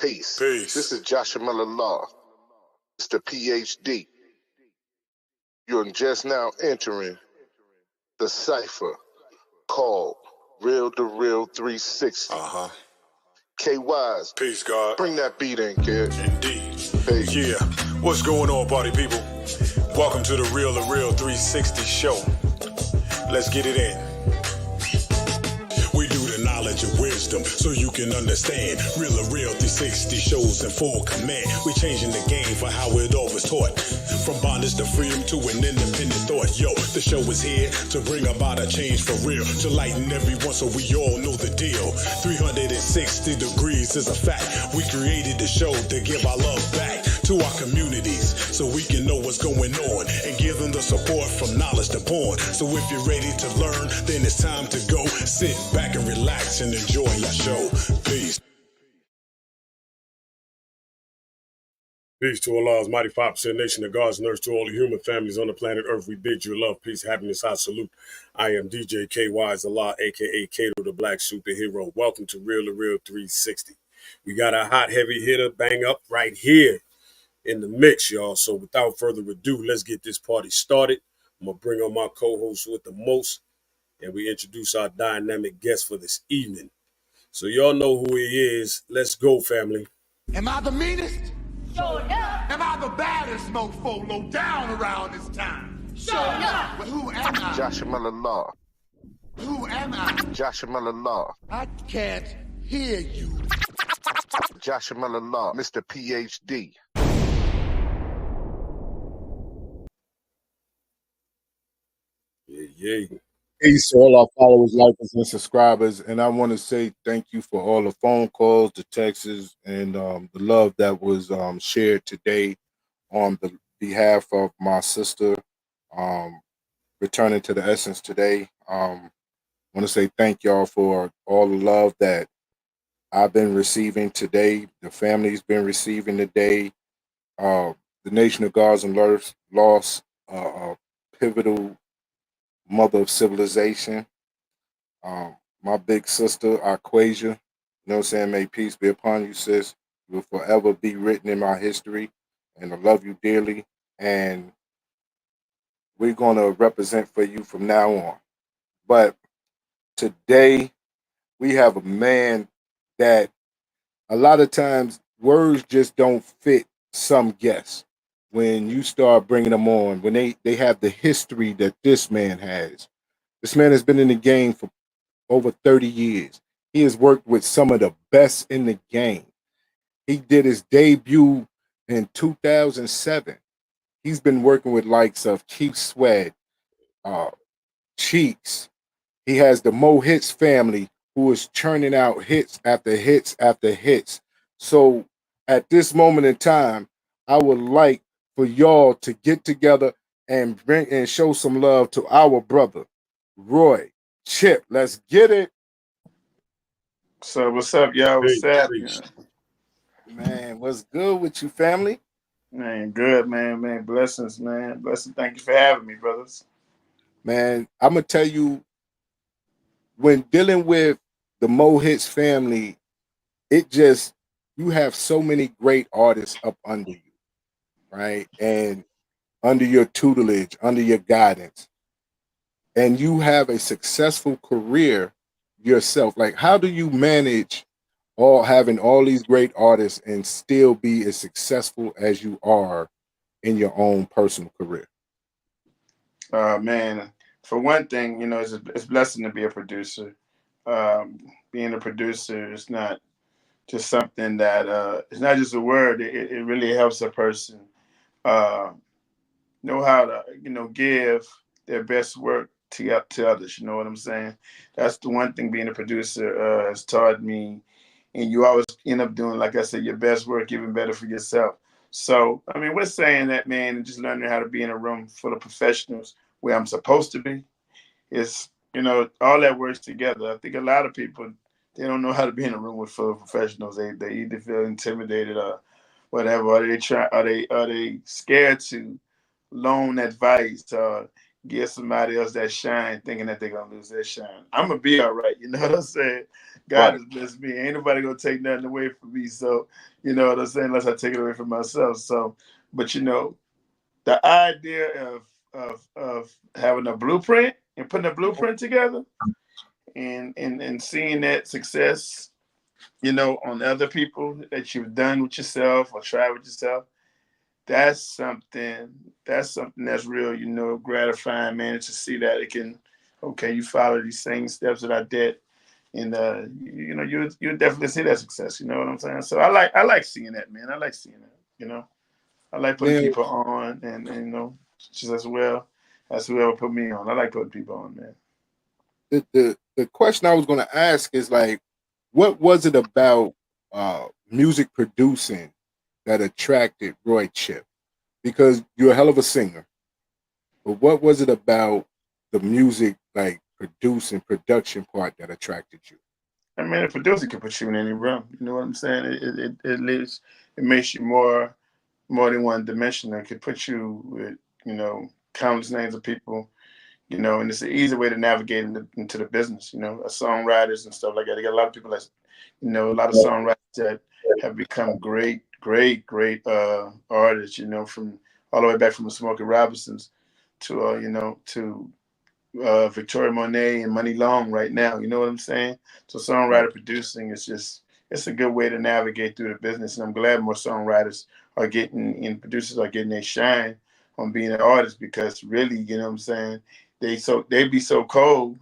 Peace. Peace. This is Joshua Miller Law, Mr. PhD. You're just now entering the cipher called Real2reel360. K-Wise. Peace, God. Bring that beat in, kid. Indeed. Peace. Yeah. What's going on, party people? Welcome to the Real2reel360 show. Let's get it in. We do the knowledge and wisdom so you can understand. Real2reel360 shows in full command. We changing the game for how it all was taught. From bondage to freedom to an independent thought. Yo, the show is here to bring about a change for real. To lighten everyone so we all know the deal. 360 degrees is a fact. We created the show to give our love back to our communities so we can know what's going on and give them the support from knowledge to porn. So if you're ready to learn, then it's time to go. Sit back and relax and enjoy your show. Peace. Peace to Allah's mighty 5% nation of God's nurse, to all the human families on the planet Earth. We bid you love, peace, happiness. I salute. I am DJ KY's Allah, aka Kato the Black Superhero. Welcome to Real2reel360. We got a hot, heavy hitter bang up right here in the mix, y'all. So without further ado, let's get this party started. I'm going to bring on my co-host with the most, and we introduce our dynamic guest for this evening. So y'all know who he is. Let's go, family. Am I the meanest? Sure enough. Am I the baddest mofo low down around this time? Sure enough. But who am I? Joshua Miller Law. Who am I? Joshua Miller Law. I can't hear you. Joshua Miller Law, Mr. PhD. Yeah. Peace to all our followers, likers, and subscribers. And I want to say thank you for all the phone calls, the texts, and the love that was shared today on the behalf of my sister returning to the essence today. I want to say thank y'all for all the love that I've been receiving today. The family's been receiving today. The nation of gods and earth lost a pivotal mother of civilization. My big sister, Aquasia, you know what I'm saying? May peace be upon you, sis. You will forever be written in my history, and I love you dearly. And we're going to represent for you from now on. But today, we have a man that a lot of times words just don't fit some guests. When you start bringing them on, when they have the history that this man has. This man has been in the game for over 30 years. He has worked with some of the best in the game. He did his debut in 2007. He's been working with likes of Keith Sweat, Cheeks. He has the Mo Hits family who is churning out hits after hits after hits. So at this moment in time, I would like for y'all to get together and bring and show some love to our brother, Roy Chip. Let's get it. So what's up, y'all? What's up? Man, what's good with you, family? Man, good, man. Blessings, man. Blessings. Thank you for having me, brothers. Man, I'm gonna tell you, when dealing with the Mo Hits family, you have so many great artists up under you, right? And under your tutelage, under your guidance, and you have a successful career yourself. Like, how do you manage having all these great artists and still be as successful as you are in your own personal career? Man, for one thing, it's a blessing to be a producer. Being a producer is not just something that it's not just a word. It really helps a person know how to give their best work to others. You know what I'm saying? That's the one thing being a producer has taught me. And you always end up doing, like I said, your best work, even better for yourself. So, I mean, we're saying that, man, and just learning how to be in a room full of professionals where I'm supposed to be. It's, all that works together. I think a lot of people, they don't know how to be in a room with full of professionals. They either feel intimidated or whatever, or are they scared to loan advice or give somebody else that shine, thinking that they're gonna lose their shine. I'm gonna be all right. You know what I'm saying? God Right. has blessed me. Ain't nobody gonna take nothing away from me. So you know what I'm saying? Unless I take it away from myself. So, but you know, the idea of having a blueprint and putting a blueprint together and seeing that success, you know, on other people that you've done with yourself or tried with yourself, that's something that's real, you know, gratifying, man, to see that it can, okay, you follow these same steps that I did, and you know, you definitely see that success. You know what I'm saying? So I like seeing that, man. I like seeing that. You know, I like putting Now, people on, and you know, just as well put me on. I like putting people on, man. the question I was going to ask is like, what was it about music producing that attracted Roy Chip? Because you're a hell of a singer, but what was it about the music, like producing production part, that attracted you? I mean, a producer can put you in any room. You know what I'm saying? It leaves, it makes you more than one dimension. It could put you with, you know, countless names of people, you know, and it's an easy way to navigate into the business, you know, songwriters and stuff like that. They got a lot of people that's, you know, a lot of songwriters that have become great artists, you know, from all the way back from the Smokey Robinsons to, you know, to Victoria Monet and Money Long right now. You know what I'm saying? So Right. songwriter producing is just, it's a good way to navigate through the business, and I'm glad more songwriters are getting and producers are getting their shine on being an artist, because really, you know what I'm saying, they be so cold,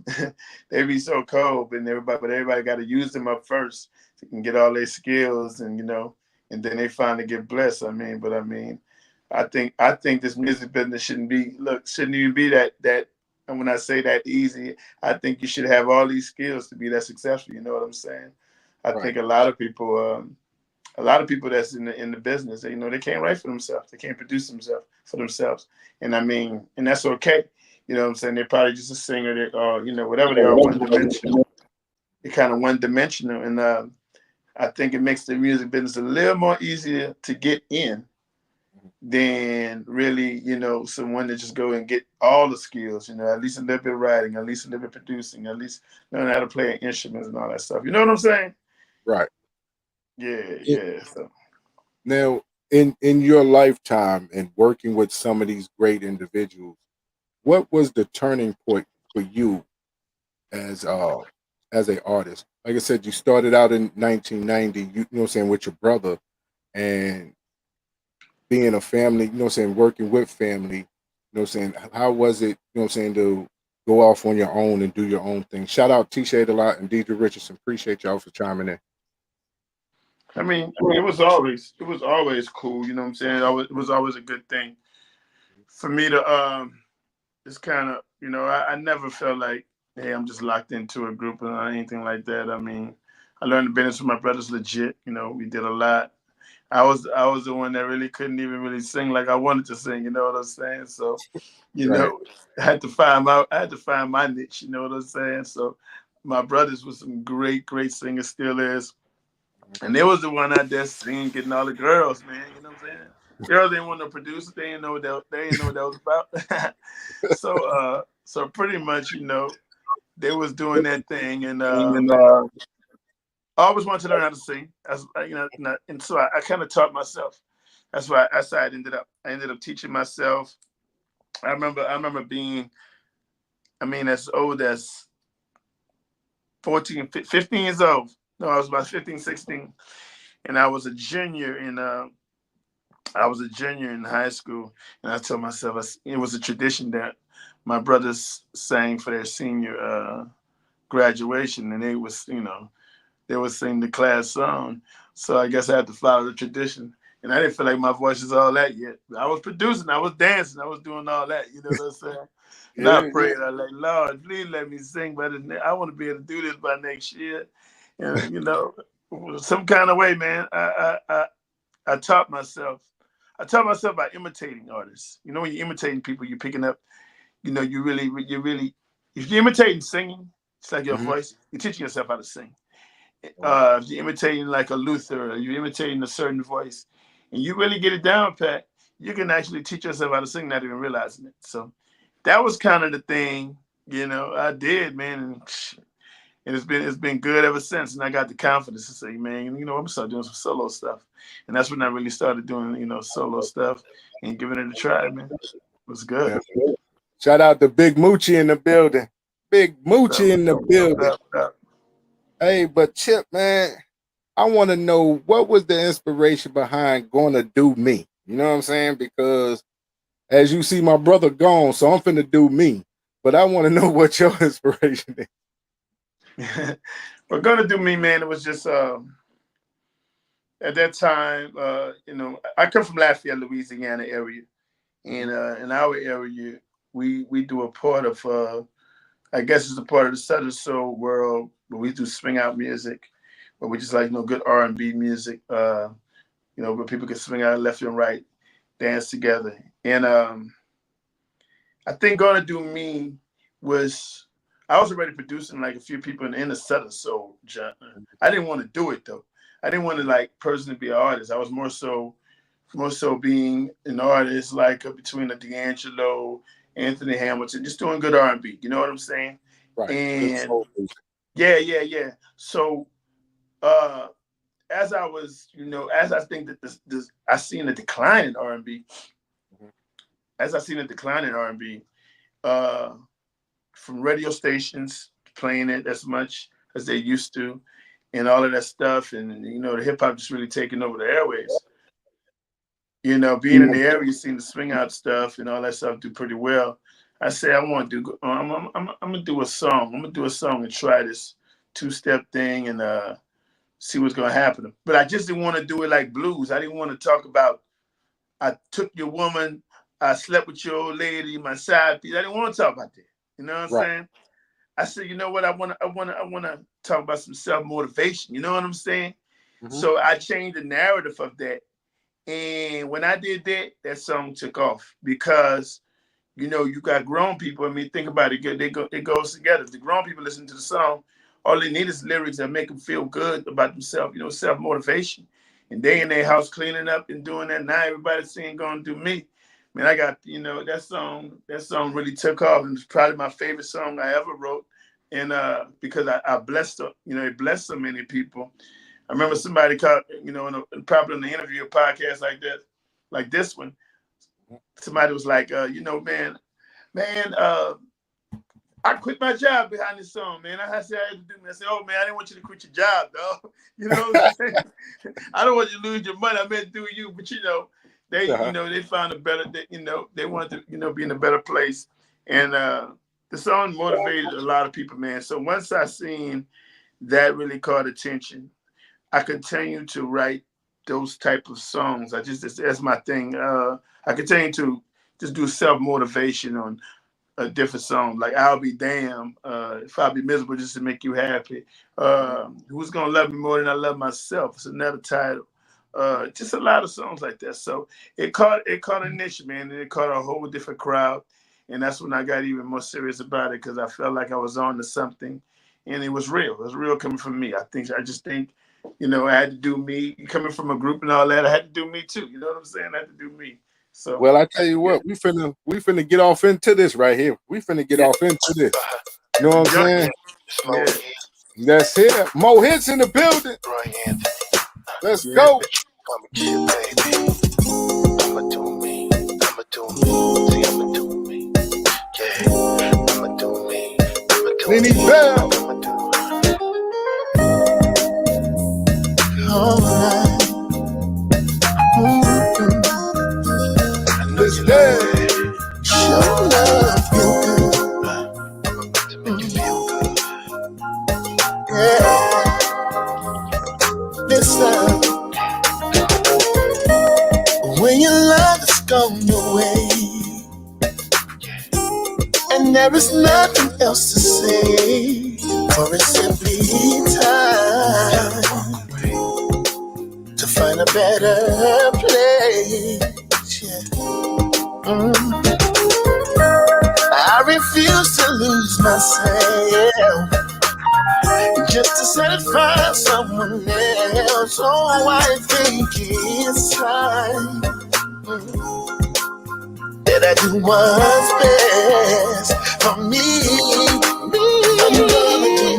they be so cold, and everybody got to use them up first so can get all their skills, and you know, and then they finally get blessed. I mean, I think this music business shouldn't even be that. And when I say that easy, I think you should have all these skills to be that successful. You know what I'm saying? I Right. think a lot of people that's in the business, you know, they can't write for themselves. They can't produce themselves for themselves. And I mean, and that's okay. You know what I'm saying? They're probably just a singer, you know, whatever they are, one dimensional. They're kind of one dimensional, and I think it makes the music business a little more easier to get in than really, you know, someone that just go and get all the skills, you know, at least a little bit writing, at least a little bit producing, at least learn how to play instruments and all that stuff. You know what I'm saying? Right. Yeah, It, yeah. So now, in your lifetime and working with some of these great individuals, what was the turning point for you as a artist? Like I said, you started out in 1990. You know what I'm saying, with your brother, and being a family. You know what I'm saying, working with family. You know what I'm saying. How was it? You know what I'm saying, to go off on your own and do your own thing? Shout out T Shade a lot and Deidre Richardson. Appreciate y'all for chiming in. I mean, it was always cool. You know what I'm saying? It was always a good thing for me to just kind of, you know, I never felt like, hey, I'm just locked into a group or anything like that. I mean, I learned the business from my brothers legit. You know, we did a lot. I was the one that really couldn't even really sing like I wanted to sing. You know what I'm saying? So, you Right. know, I had to find my niche. You know what I'm saying? So, my brothers were some great singers, still is, and they was the one out there singing, getting all the girls, man. You know what I'm saying? Girls didn't want no producer. They didn't know they didn't know what that was about. So pretty much, you know, they was doing that thing, and I always wanted to learn how to sing. As you know, and so I kind of taught myself. That's how I ended up teaching myself. I remember being, I mean, as old as 15 years old. No, I was about 15, 16, and I was a junior in high school, and I told myself it was a tradition that my brothers sang for their senior graduation, and they would sing the class song. So I guess I had to follow the tradition. And I didn't feel like my voice was all that yet. I was producing, I was dancing, I was doing all that. You know what I'm saying? And I Yeah, yeah. prayed, I like, Lord, please let me sing better. I want to be able to do this by next year. And you know, some kind of way, man. I taught myself. I taught myself by imitating artists. You know, when you're imitating people, you're picking up. You know, if you're imitating singing, it's like your Hmm. voice. You're teaching yourself how to sing. If you're imitating like a Luther, or you're imitating a certain voice, and you really get it down pat, you can actually teach yourself how to sing, not even realizing it. So, that was kind of the thing, I did, man, and it's been good ever since. And I got the confidence to say, man, I'm gonna start doing some solo stuff, and that's when I really started doing, solo stuff and giving it a try, man. It was good. That's good. Shout out to Big Moochie in the building. Big Moochie in the building. Hey, but Chip, man, I want to know what was the inspiration behind Gonna Do Me? You know what I'm saying? Because as you see, my brother gone, so I'm finna do me. But I want to know what your inspiration is. We're Gonna Do Me, man. It was just at that time, I come from Lafayette, Louisiana area, and in our area, we do a part of I guess it's a part of the Southern Soul world, but we do swing out music, but we just like good R&B music, where people can swing out left and right, dance together. And I think Gonna Do Me was, I was already producing like a few people in the Southern Soul genre. I didn't want to do it though. I didn't want to like personally be an artist. I was more so being an artist like between a D'Angelo, Anthony Hamilton, just doing good R&B. You know what I'm saying? Right. And yeah. So as I was, as I think that this I seen a decline in R&B. As I seen a decline in R&B, from radio stations playing it as much as they used to, and all of that stuff, and the hip hop just really taking over the airways. Being in the area, seeing the swing out stuff and all that stuff do pretty well. I say I want to do. I'm gonna do a song. I'm gonna do a song and try this 2-step thing and see what's gonna happen. But I just didn't want to do it like blues. I didn't want to talk about I took your woman, I slept with your old lady, my side piece. I didn't want to talk about that. You know what I'm saying? I said, you know what? I want to talk about some self-motivation. You know what I'm saying? So I changed the narrative of that. And when I did that, that song took off because, you got grown people. I mean, think about it. It goes together. If the grown people listen to the song, all they need is lyrics that make them feel good about themselves, self-motivation. And they in their house cleaning up and doing that. Now everybody's saying, Gonna Do Me. Man, I got, that song really took off. And it's probably my favorite song I ever wrote. And because I blessed, it blessed so many people. I remember somebody called, probably in the interview, a podcast like that, like this one, somebody was like, man, I quit my job behind this song, man. I said I had to do. I said, oh man, I didn't want you to quit your job, dog. You know what I'm saying? I don't want you to lose your money. I meant do you, but they, they found a better, they wanted to, be in a better place, and the song motivated a lot of people, man. So once I seen that really caught attention, I continue to write those type of songs. That's my thing. I continue to just do self-motivation on a different song. Like I'll Be Damned, If I'll Be Miserable Just to Make You Happy. Who's Gonna Love Me More Than I Love Myself? It's another title. Just a lot of songs like that. So it caught a niche, man, and it caught a whole different crowd. And that's when I got even more serious about it because I felt like I was on to something, and it was real. It was real coming from me. I just think, I had to do me. Coming from a group and all that, I had to do me too. You know what I'm saying? I had to do me. So well, I tell you what, we finna get off into this right here. We finna get off into this. You know what I'm saying? Yeah. That's it. More hits in the building. Let's go. I'ma do me. I'ma do me. See, I'ma do me. Yeah. I'ma do me. Lenny Bell. Alright. Let's go. Show love, feel good. To make you feel good. Yeah. Listen. When your love is gone away, and there is nothing else to say, for it's simply time to find a better place. Yeah. I refuse to lose myself just to satisfy someone else. Oh, I think it's time that but I do what's best for me. I'm gonna do me.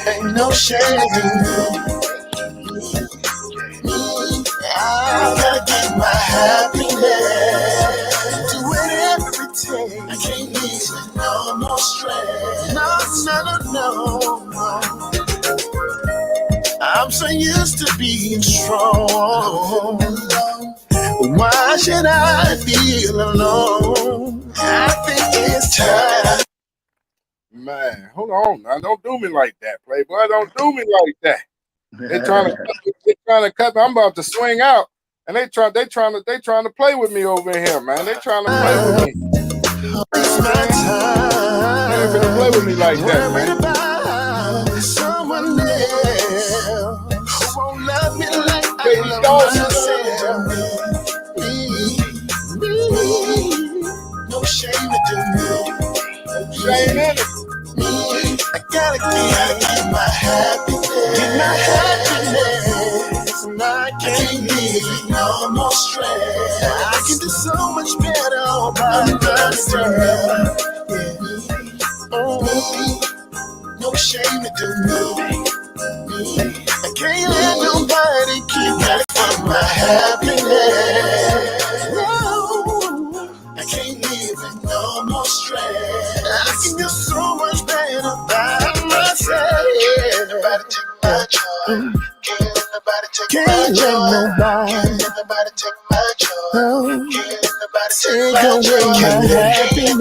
Ain't no shame. I gotta get my happiness. Do whatever it takes. I can't leave with no more stress. No, no, no, no. I'm so used to being strong. Why should I feel alone? I think it's time. Man, hold on. Now, don't do me like that, Playboy. Don't do me like that. They trying to cut me. I'm about to swing out, and they trying to play with me over here, man. They trying to play with me. It's my time. They ain't finna play with me like that, man. About someone else who won't love me like I love myself. Me. No shame to do me. Shame in it. I gotta get my happiness. Get my happiness. And I can't live with no more stress. I can do so much better all by myself. Yeah. Oh, no shame to do me. I can't let nobody keep me from my happiness. No, I can't live with no more stress. I can do so much better by myself. Can't let nobody take my joy. Can't let nobody take my joy. Can't let nobody take my joy. Can't let nobody take my happiness.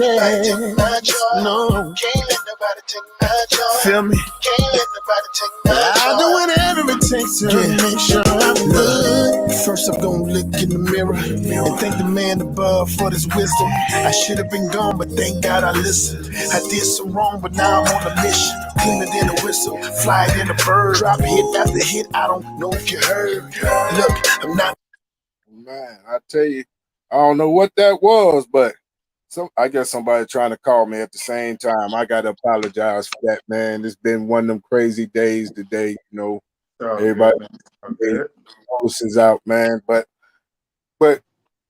No. Can't let nobody take my joy. Feel me? Can't let nobody take my joy. I'll do whatever it takes to make sure I'm good. First I'm gonna look in the mirror and thank the man above for this wisdom. I should have been gone, but thank God I listened. I did some wrong, but now I'm on a mission. Cleaner than a whistle, fly than a bird. Drop hit after hit, I don't know if you heard. Look, I'm not. Man, I tell you, I don't know what that was, but I guess somebody trying to call me at the same time. I gotta apologize for that, man. It's been one of them crazy days today, you know. Everybody is out, man. But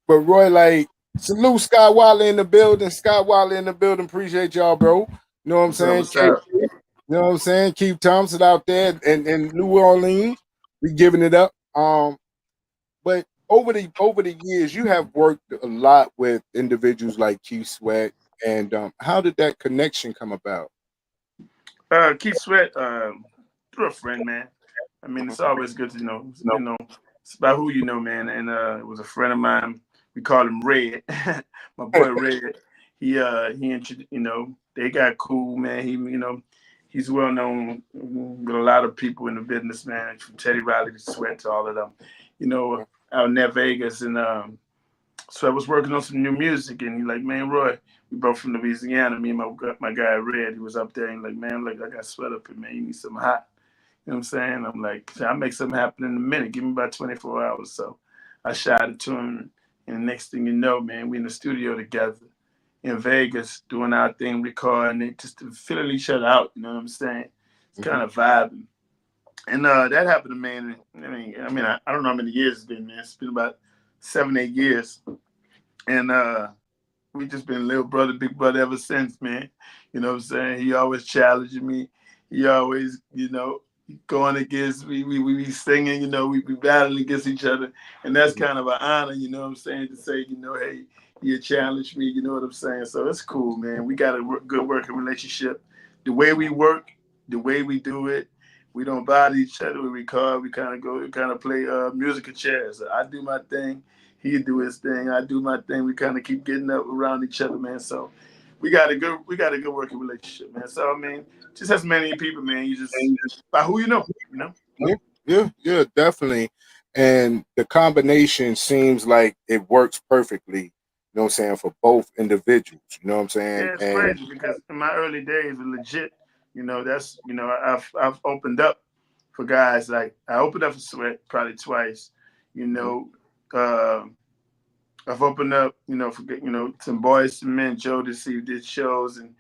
Roy, like, salute Scott Wiley in the building. Scott Wiley in the building. Appreciate y'all, bro. You know what I'm saying? You know what I'm saying? Keith Thompson out there in New Orleans. We giving it up. But over the years, you have worked a lot with individuals like Keith Sweat. And how did that connection come about? Keith Sweat, through a friend, man. I mean, it's always good to know, it's about who you know, man. And it was a friend of mine. We called him Red, my boy Red. He they got cool, man. He's well known with a lot of people in the business, man, from Teddy Riley to Sweat to all of them. Out in that Vegas, and so I was working on some new music, and he's like, man, Roy, we both from Louisiana. Me and my guy Red, he was up there, and like, man, like I got Sweat up here, man. You need something hot. You know what I'm saying? I'm like, I'll make something happen in a minute. Give me about 24 hours. So I shot it to him. And the next thing you know, man, we in the studio together in Vegas doing our thing, recording it, just to filling each other out. You know what I'm saying? It's kind of vibing. And that happened to me. I don't know how many years it's been, man. It's been about 7, 8 years. And we just been little brother, big brother ever since, man. You know what I'm saying? He always challenging me. He always, going against me. We be singing, we be battling against each other. And that's kind of an honor, you know what I'm saying, to say, hey, you challenge me, you know what I'm saying? So it's cool, man. We got a good working relationship. The way we work, the way we do it, we don't bother each other. We record. We kind of play musical chairs. I do my thing. He do his thing. I do my thing. We kind of keep getting up around each other, man. So we got a good working relationship, man. So I mean, just as many people, man. You just by who you know. Yeah, definitely. And the combination seems like it works perfectly. You know what I'm saying, for both individuals. You know what I'm saying? Yeah, it's crazy because in my early days, legit. I've opened up for guys like I opened up for Sweat probably twice. I've opened up, for some boys, some men, Joe to see did shows and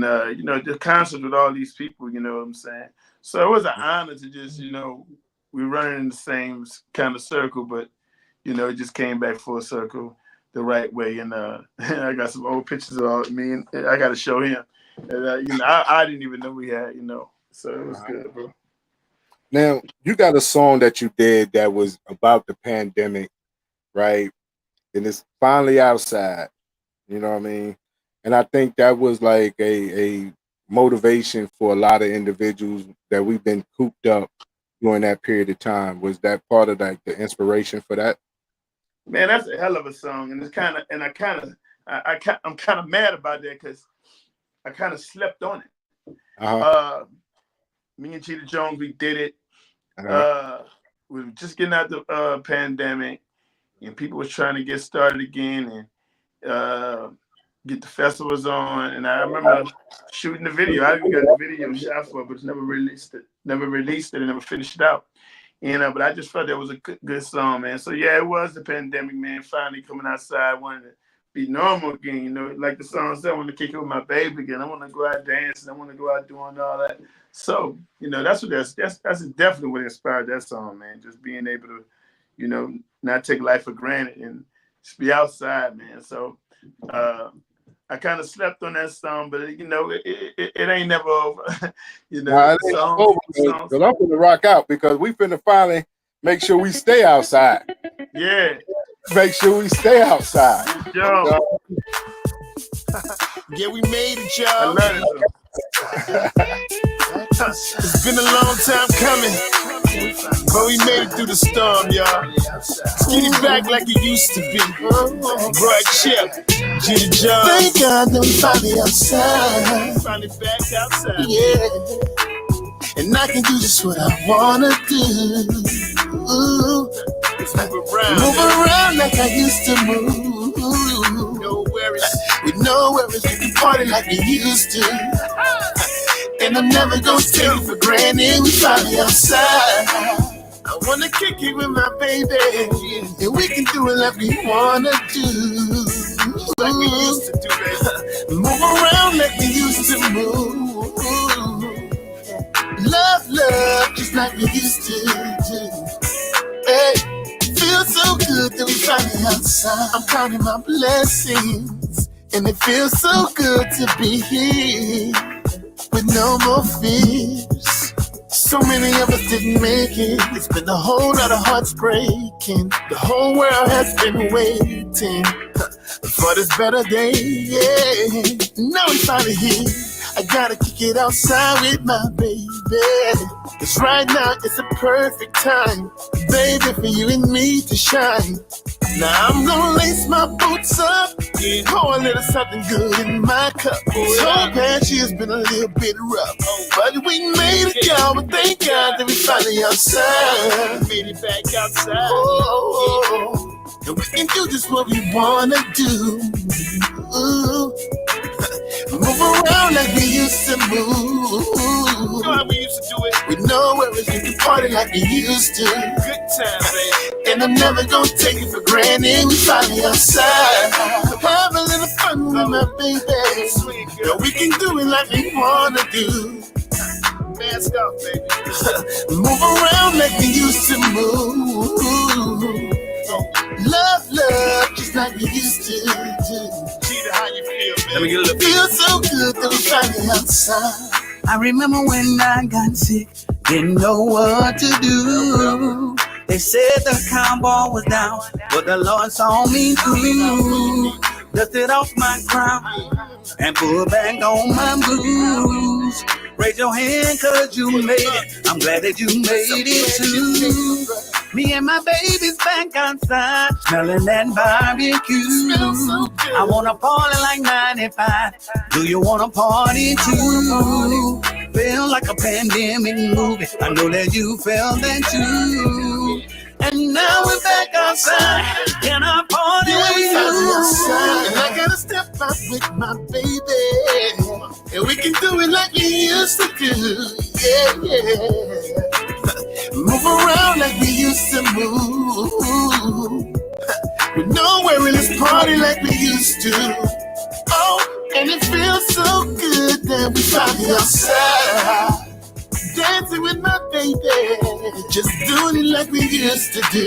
the concert with all these people. You know what I'm saying? So it was an honor to just, we running in the same kind of circle, but it just came back full circle the right way. And I got some old pictures of me, and I got to show him. And I didn't even know we had, so it was good, bro. Now, you got a song that you did that was about the pandemic, right? And it's finally outside, you know what I mean? And I think that was like a motivation for a lot of individuals that we've been cooped up during that period of time. Was that part of like the inspiration for that? Man, that's a hell of a song, and I'm kind of mad about that because I kind of slept on it. Me and Cheetah Jones, we did it. We were just getting out the pandemic, and people was trying to get started again and get the festivals on. And I remember shooting the video. I even got the video shot for it, but never released it, and never finished it out. But I just felt that was a good song, man. So yeah, it was the pandemic, man. Finally coming outside, wanting to be normal again. Like the song said, I want to kick it with my baby again. I want to go out dancing. I want to go out doing all that. So that's definitely what inspired that song, man. Just being able to, not take life for granted and just be outside, man. So I kind of slept on that song, but it ain't never over. It ain't over, because I'm gonna rock out because we finna finally make sure we stay outside. Yeah. Make sure we stay outside. Yo. Yeah, we made it, y'all. I love it. It's been a long time coming, but we made it through the storm, y'all. Skinny back like it used to be. Bright Chip, Cheetah Jones. Thank God that we finally outside. Finally back outside. Yeah. And I can do just what I wanna do. Ooh. Move around like I used to move. No worries. With no worries, we can party like we used to. And I'm never gonna take it for granted. We finally outside. I wanna kick it with my baby, and we can do it like we wanna do. Like we used to do, baby. Move around like we used to move. Love, just like we used to do. Hey, feels so good that we finally outside. I'm counting my blessings, and it feels so good to be here. With no more fears. So many of us didn't make it. It's been a whole lot of hearts breaking. The whole world has been waiting for this better day, yeah. Now we finally here. I gotta kick it outside with my baby. Cause right now it's a perfect time, baby, for you and me to shine. Now I'm gonna lace my boots up, pour a little something good in my cup. This whole past year's been a little bit rough, but we made it, y'all. But thank God that we finally outside. Made it back outside. Oh, and we can do just what we wanna do. Ooh. Move around like we used to move. You know how we used to do it. With no worries, we can party like we used to. Good time, baby. And I'm never gonna take it for granted. We finally outside. Have a little fun with my baby. Sweet girl. Yeah, we can do it like we wanna do. Mask off, baby. Move around like we used to move. Love, just like we used to do. Cheetah, how you feel, man? Let me get a little. Feel so good that we finally outside. I remember when I got sick, didn't know what to do. They said the cowboy was down, but the Lord saw me through. Dusted off my crown and put back on my blues. Raise your hand cause you made it. I'm glad that you made it too. Me and my baby's back outside, smelling that barbecue. I wanna party like 95. Do you wanna party too? Feel like a pandemic movie. I know that you felt that too. And now we're back outside. Can I party with you? And I gotta step out with my baby, and we can do it like we used to do. Yeah. Move around like we used to move. We know we're in this party like we used to. Oh, and it feels so good that we finally outside. Dance dancing with my baby, just doing it like we used to do.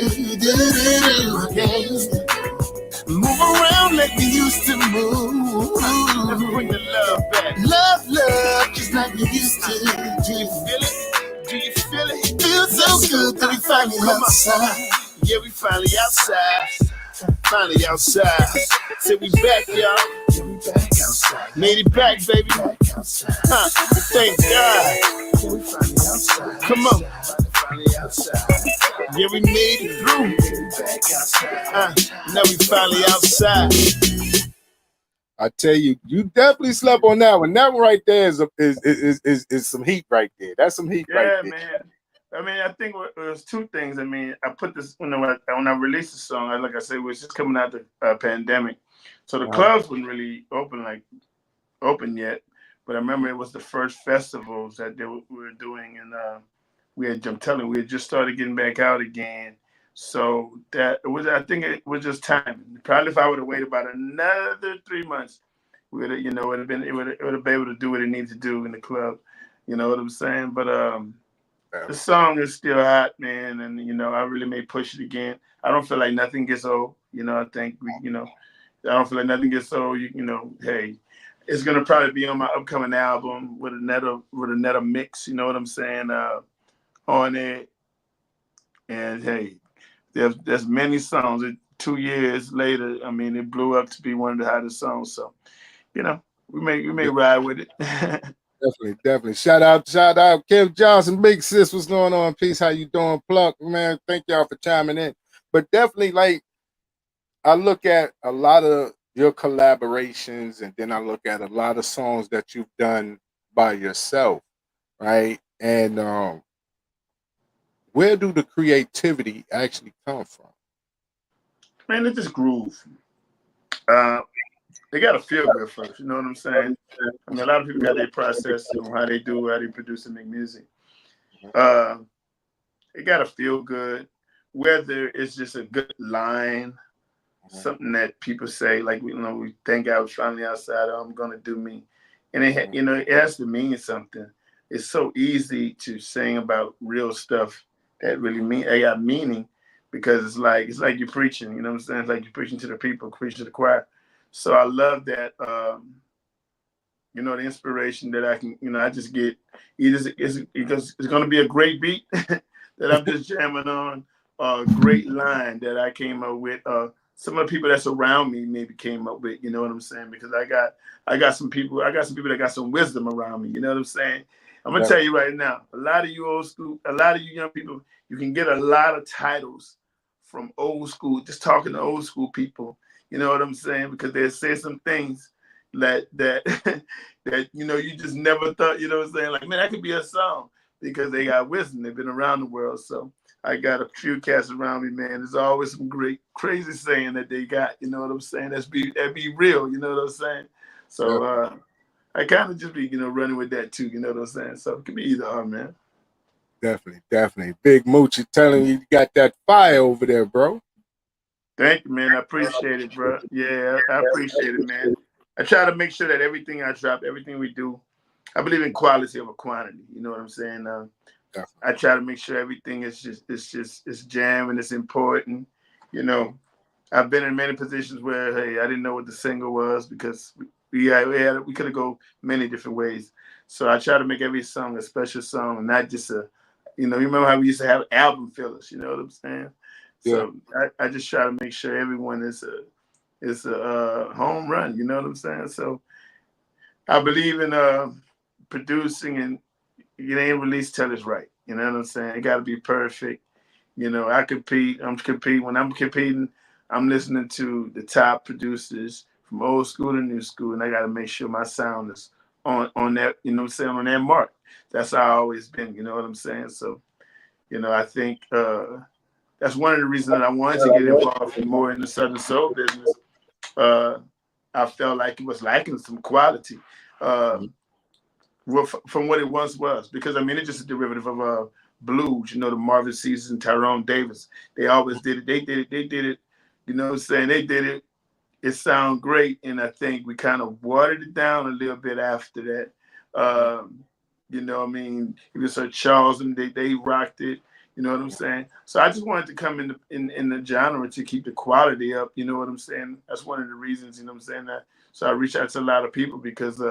Yeah. Move around like we used to move. Let's bring the love back. Love, just like we used to. Do you feel it? Do you feel it? Feels so good that we finally outside. Yeah, we finally outside. Finally outside. Say we back, y'all. Yeah, we back outside. Made it back, baby. Back outside. Thank God. Yeah, we finally outside. Come on. Finally outside. Yeah, we made it through. Back outside. Now we finally outside. I tell you, you definitely slept on that one. That one right there is some heat right there. That's some heat right there. Yeah, man. I mean, I think it was two things. I mean, I put this when I released the song. Like I said, it was just coming out the pandemic, so the clubs weren't really open yet. But I remember it was the first festivals that we were doing, and I'm telling you, we had just started getting back out again. So that it was. I think it was just time. Probably if I would have waited about another 3 months, we would have, it would have been able to do what it needed to do in the club. You know what I'm saying? But the song is still hot, man, and I really may push it again. I don't feel like nothing gets old. I think I don't feel like nothing gets old. Hey, it's gonna probably be on my upcoming album with another mix. You know what I'm saying? On it, and hey, there's many songs. 2 years later, I mean, it blew up to be one of the hottest songs. So, we may ride with it. Definitely. Shout out, Kim Johnson, Big Sis. What's going on? Peace. How you doing? Pluck, man. Thank y'all for chiming in. But definitely, like, I look at a lot of your collaborations, and then I look at a lot of songs that you've done by yourself, right? And where do the creativity actually come from? Man, it just groove. They got to feel good first. You know what I'm saying? I mean, a lot of people got their process on how they produce and make music. It got to feel good. Whether it's just a good line, something that people say, like we thank God finally outside. I'm gonna do me, and it has to mean something. It's so easy to sing about real stuff that really got meaning, because it's like you're preaching. You know what I'm saying? It's like you're preaching to the people, preaching to the choir. So I love that. The inspiration that I can, I just get. It's going to be a great beat that I'm just jamming on. A great line that I came up with. Some of the people that's around me maybe came up with. You know what I'm saying? Because I got some people that got some wisdom around me. You know what I'm saying? I'm gonna tell you right now. A lot of you old school, a lot of you young people, you can get a lot of titles from old school. Just talking to old school people. You know what I'm saying? Because they say some things that you just never thought. You know what I'm saying? Like, man, that could be a song, because they got wisdom. They've been around the world. So I got a few cats around me, man. There's always some great, crazy saying that they got. You know what I'm saying? That be real. You know what I'm saying? So I kind of just be running with that too. You know what I'm saying? So it could be either or, man. Definitely. Big Moochie telling you got that fire over there, bro. Thank you, man. I appreciate it, bro. Yeah, I appreciate it, man. I try to make sure that everything I drop, everything we do, I believe in quality over quantity. You know what I'm saying? I try to make sure everything is it's jam and it's important. I've been in many positions where, hey, I didn't know what the single was, because we could have go many different ways. So I try to make every song a special song, and not just you remember how we used to have album fillers. You know what I'm saying? So I just try to make sure everyone is a home run. You know what I'm saying? So I believe in producing, and it ain't released till it's right. You know what I'm saying? It got to be perfect. I compete. I'm competing. When I'm competing, I'm listening to the top producers from old school to new school, and I got to make sure my sound is on that. You know what I'm saying? On that mark. That's how I always been. You know what I'm saying? So, I think that's one of the reasons that I wanted to get involved more in the Southern Soul business. I felt like it was lacking some quality from what it once was, because it's just a derivative of blues. The Marvin Ceases and Tyrone Davis. They always did it. They did it. You know what I'm saying? They did it. It sounded great, and I think we kind of watered it down a little bit after that. You know what I mean? Even Sir Charles and they rocked it. You know what I'm saying? So I just wanted to come in the genre to keep the quality up. You know what I'm saying? That's one of the reasons. You know what I'm saying? That so I reach out to a lot of people because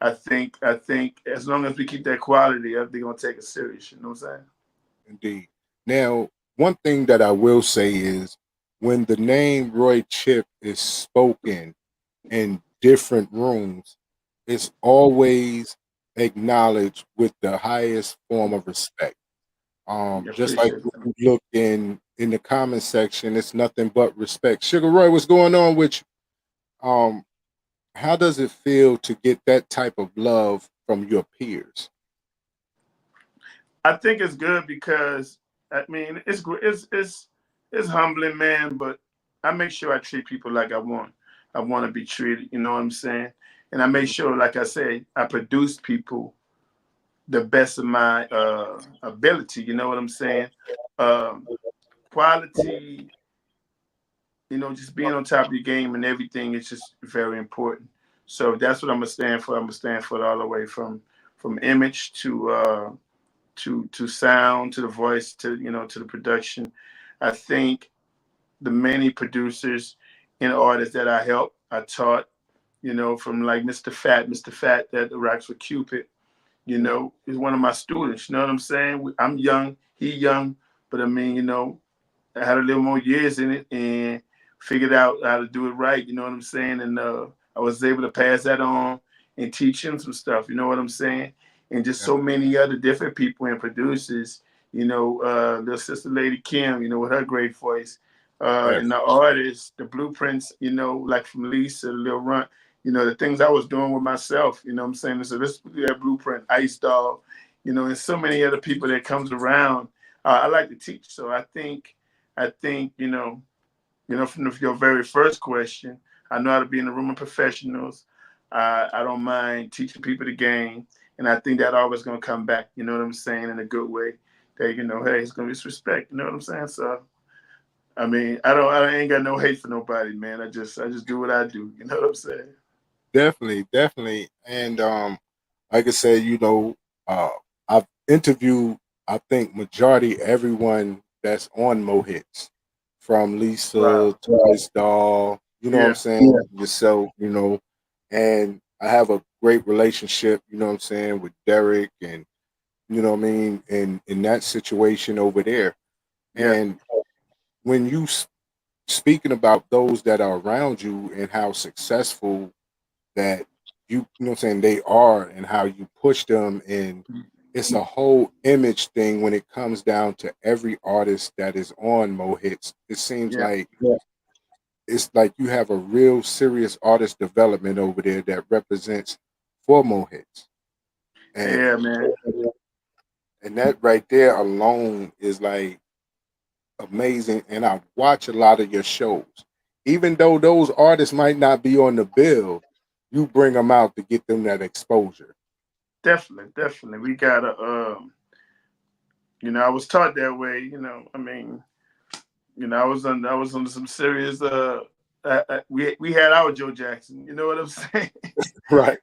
I think as long as we keep that quality up, they're gonna take it serious. You know what I'm saying? Indeed. Now, one thing that I will say is when the name Roy Chip is spoken in different rooms, it's always acknowledged with the highest form of respect. Yeah, Just like appreciate if that. you look in the comment section, it's nothing but respect. Sugar Roy, what's going on with you? How does it feel to get that type of love from your peers? I think it's good because I mean it's humbling, man. But I make sure I treat people like I want to be treated. You know what I'm saying? And I make sure, like I say, I produce people the best of my ability. You know what I'm saying? Um, Quality, just being on top of your game and everything is just very important. So that's what I'm gonna stand for. I'm gonna stand for it all the way from image to sound to the voice to the production. I think the many producers and artists that I helped, I taught, from like Mr. Fat that rocks with Cupid, is one of my students. You know what I'm saying? I'm young, he young, but I mean, I had a little more years in it and figured out how to do it right. You know what I'm saying? And I was able to pass that on and teach him some stuff. You know what I'm saying? And just Yeah. so many other different people and producers. Little sister Lady Kim. With her great voice. And Yes. the artists, the blueprints. Like from Lisa, Lil Runt. The things I was doing with myself. You know what I'm saying? So this that blueprint, Ice Doll. And so many other people that comes around. I like to teach, so I think, from your very first question, I know how to be in the room of professionals. I don't mind teaching people the game, and I think that always gonna come back. You know what I'm saying, in a good way. That hey, it's gonna be respect. You know what I'm saying? So I mean, I ain't got no hate for nobody, man. I just do what I do. You know what I'm saying? Definitely, definitely. And like I said, uh, I've interviewed, I think, majority everyone that's on Mo Hits, from Lisa Wow. to Ice Doll, you know what I'm Yeah. saying? Yeah. Yourself, and I have a great relationship, you know what I'm saying, with Derek and you know what I mean, in that situation over there. Yeah. And when speaking about those that are around you and how successful that you know what I'm saying they are and how you push them, and it's a whole image thing when it comes down to every artist that is on Mo Hits. It seems Yeah. like it's like you have a real serious artist development over there that represents for Mo Hits. And Yeah, man. that right there alone is like amazing. And I watch a lot of your shows. Even though those artists might not be on the bill, you bring them out to get them that exposure. Definitely, definitely. We gotta. I was taught that way. I mean, I was under some serious. We had our Joe Jackson. You know what I'm saying? Right.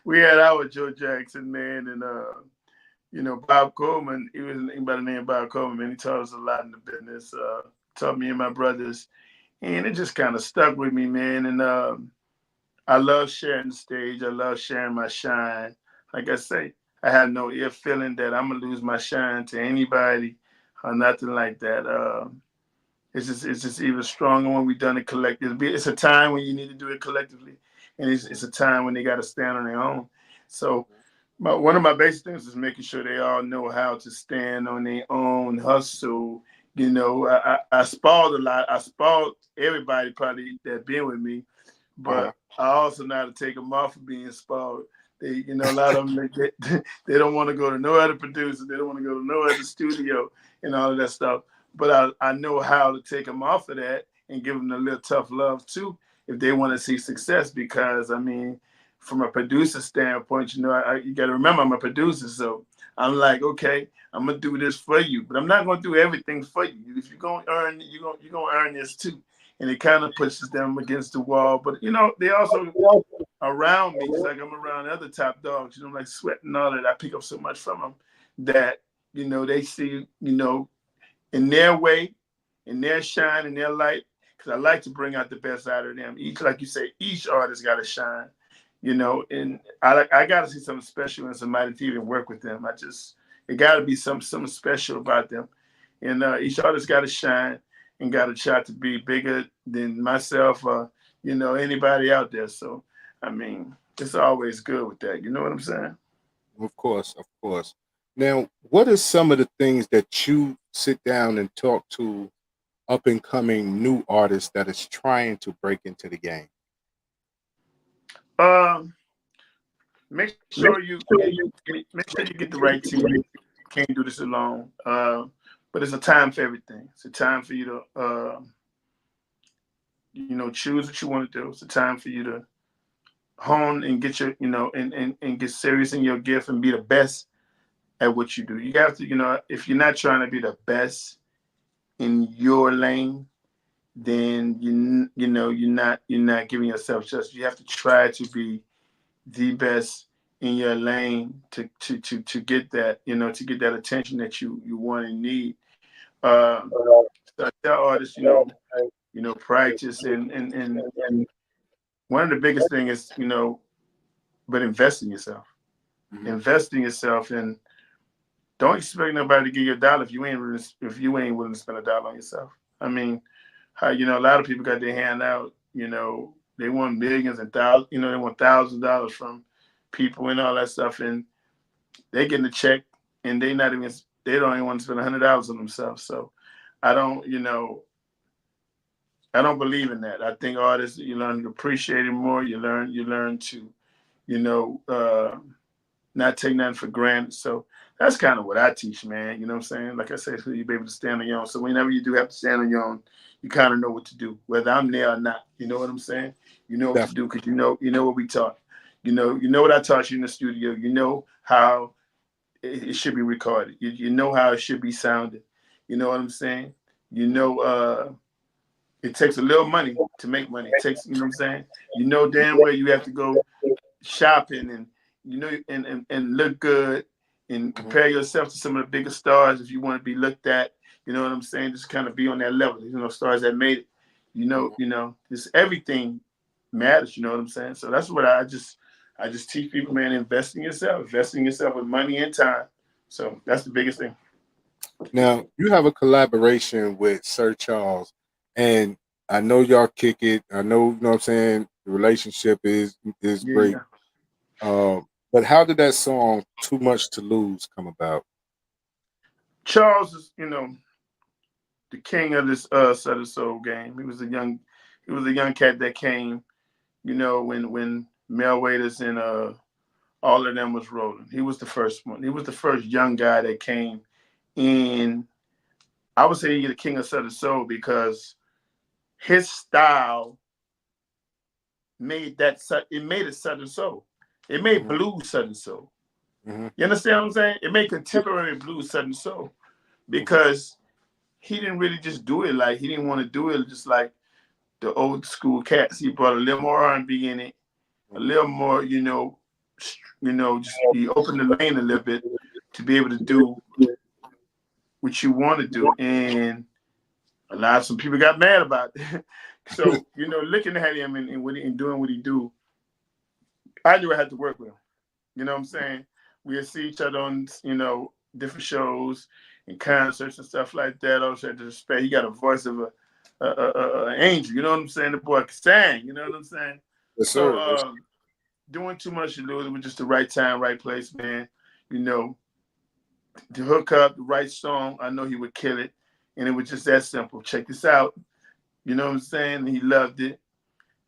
We had our Joe Jackson, man, and Bob Coleman. He was by the name of Bob Coleman. Man, he taught us a lot in the business. Taught me and my brothers, and it just kind of stuck with me, man. And I love sharing the stage. I love sharing my shine. Like I say, I have no ill feeling that I'm gonna lose my shine to anybody or nothing like that. It's just even stronger when we done it collectively. It's a time when you need to do it collectively, and it's a time when they got to stand on their own. So, one of my basic things is making sure they all know how to stand on their own, hustle. I spoiled a lot. I spoiled everybody probably that been with me, Uh-huh. but I also know how to take them off of being spoiled. A lot of them, they don't want to go to no other producer. They don't want to go to no other studio and all of that stuff. But I know how to take them off of that and give them a little tough love too if they want to see success. Because I mean, from a producer standpoint, you got to remember I'm a producer, so I'm like, okay, I'm gonna do this for you, but I'm not gonna do everything for you. If you're gonna earn, you're gonna earn this too, and it kind of pushes them against the wall. But they also around me, just like I'm around other top dogs, you know, like Sweat and all that. I pick up so much from them that, you know, they see, you know, in their way, in their shine, in their light, because I like to bring out the best out of them. Each, like you say, each artist got to shine, you know, and I got to see something special in somebody to even work with them. It got to be something special about them. And each artist got to shine and got a shot to be bigger than myself or, you know, anybody out there. So, I mean, it's always good with that. You know what I'm saying? Of course, of course. Now, what are some of the things that you sit down and talk to up and coming new artists that is trying to break into the game? Make sure you get the right team. You can't do this alone. But it's a time for everything. It's a time for you to, you know, choose what you want to do. It's a time for you to hone and get your, you know, and get serious in your gift and be the best at what you do. You have to, you know, if you're not trying to be the best in your lane, then you know you're not giving yourself justice. You have to try to be the best in your lane to get that, you know, to get that attention that you want and need. So I tell artists, you know, practice and one of the biggest things is, you know, but invest in yourself. Mm-hmm. Invest in yourself and don't expect nobody to give you a dollar if you ain't willing to spend a dollar on yourself. I mean, you know, a lot of people got their hand out, you know, they want millions and thousands, you know, they want $1,000 from people and all that stuff, and they getting a check and they don't even want to spend $100 on themselves. So I don't believe in that. I think artists, you learn to appreciate it more. You learn to, you know, not take nothing for granted. So that's kind of what I teach, man. You know what I'm saying? Like I said, so you be able to stand on your own. So whenever you do have to stand on your own, you kind of know what to do, whether I'm there or not. You know what I'm saying? You know what to do because you know what we taught. You know what I taught you in the studio. You know how it should be recorded. You know how it should be sounded. You know what I'm saying? You know, it takes a little money to make money. It takes, you know what I'm saying? You know damn well you have to go shopping and, you know, and look good and compare yourself to some of the biggest stars if you want to be looked at. You know what I'm saying? Just kind of be on that level. You know, stars that made it. You know, just everything matters. You know what I'm saying? So that's what I just teach people, man. Invest in yourself with money and time. So that's the biggest thing. Now you have a collaboration with Sir Charles, and I know y'all kick it. I know, you know what I'm saying. The relationship is great. But how did that song "Too Much to Lose" come about? Charles is, you know, the king of this Southern Soul game. He was a young cat that came, you know, when Mel Waiters and all of them was rolling. He was the first one. He was the first young guy that came in. I would say he's the king of Southern Soul because his style made it Southern Soul. It made blues Southern Soul. You understand what I'm saying? It made contemporary blues Southern Soul because he didn't really just do it like he didn't want to do it just like the old school cats. He brought a little more R&B in it, a little more, you know, just he opened the lane a little bit to be able to do what you want to do. And some people got mad about it. So, you know, looking at him and doing what he do, I knew I had to work with him. You know what I'm saying? We'd see each other on, you know, different shows and concerts and stuff like that. Also had to respect. He got a voice of an angel. You know what I'm saying? The boy can sing. You know what I'm saying? Yes, so sir. doing Too Much to Lose, it was just the right time, right place, man. You know, to hook up the right song, I know he would kill it. And it was just that simple. Check this out. You know what I'm saying? And he loved it.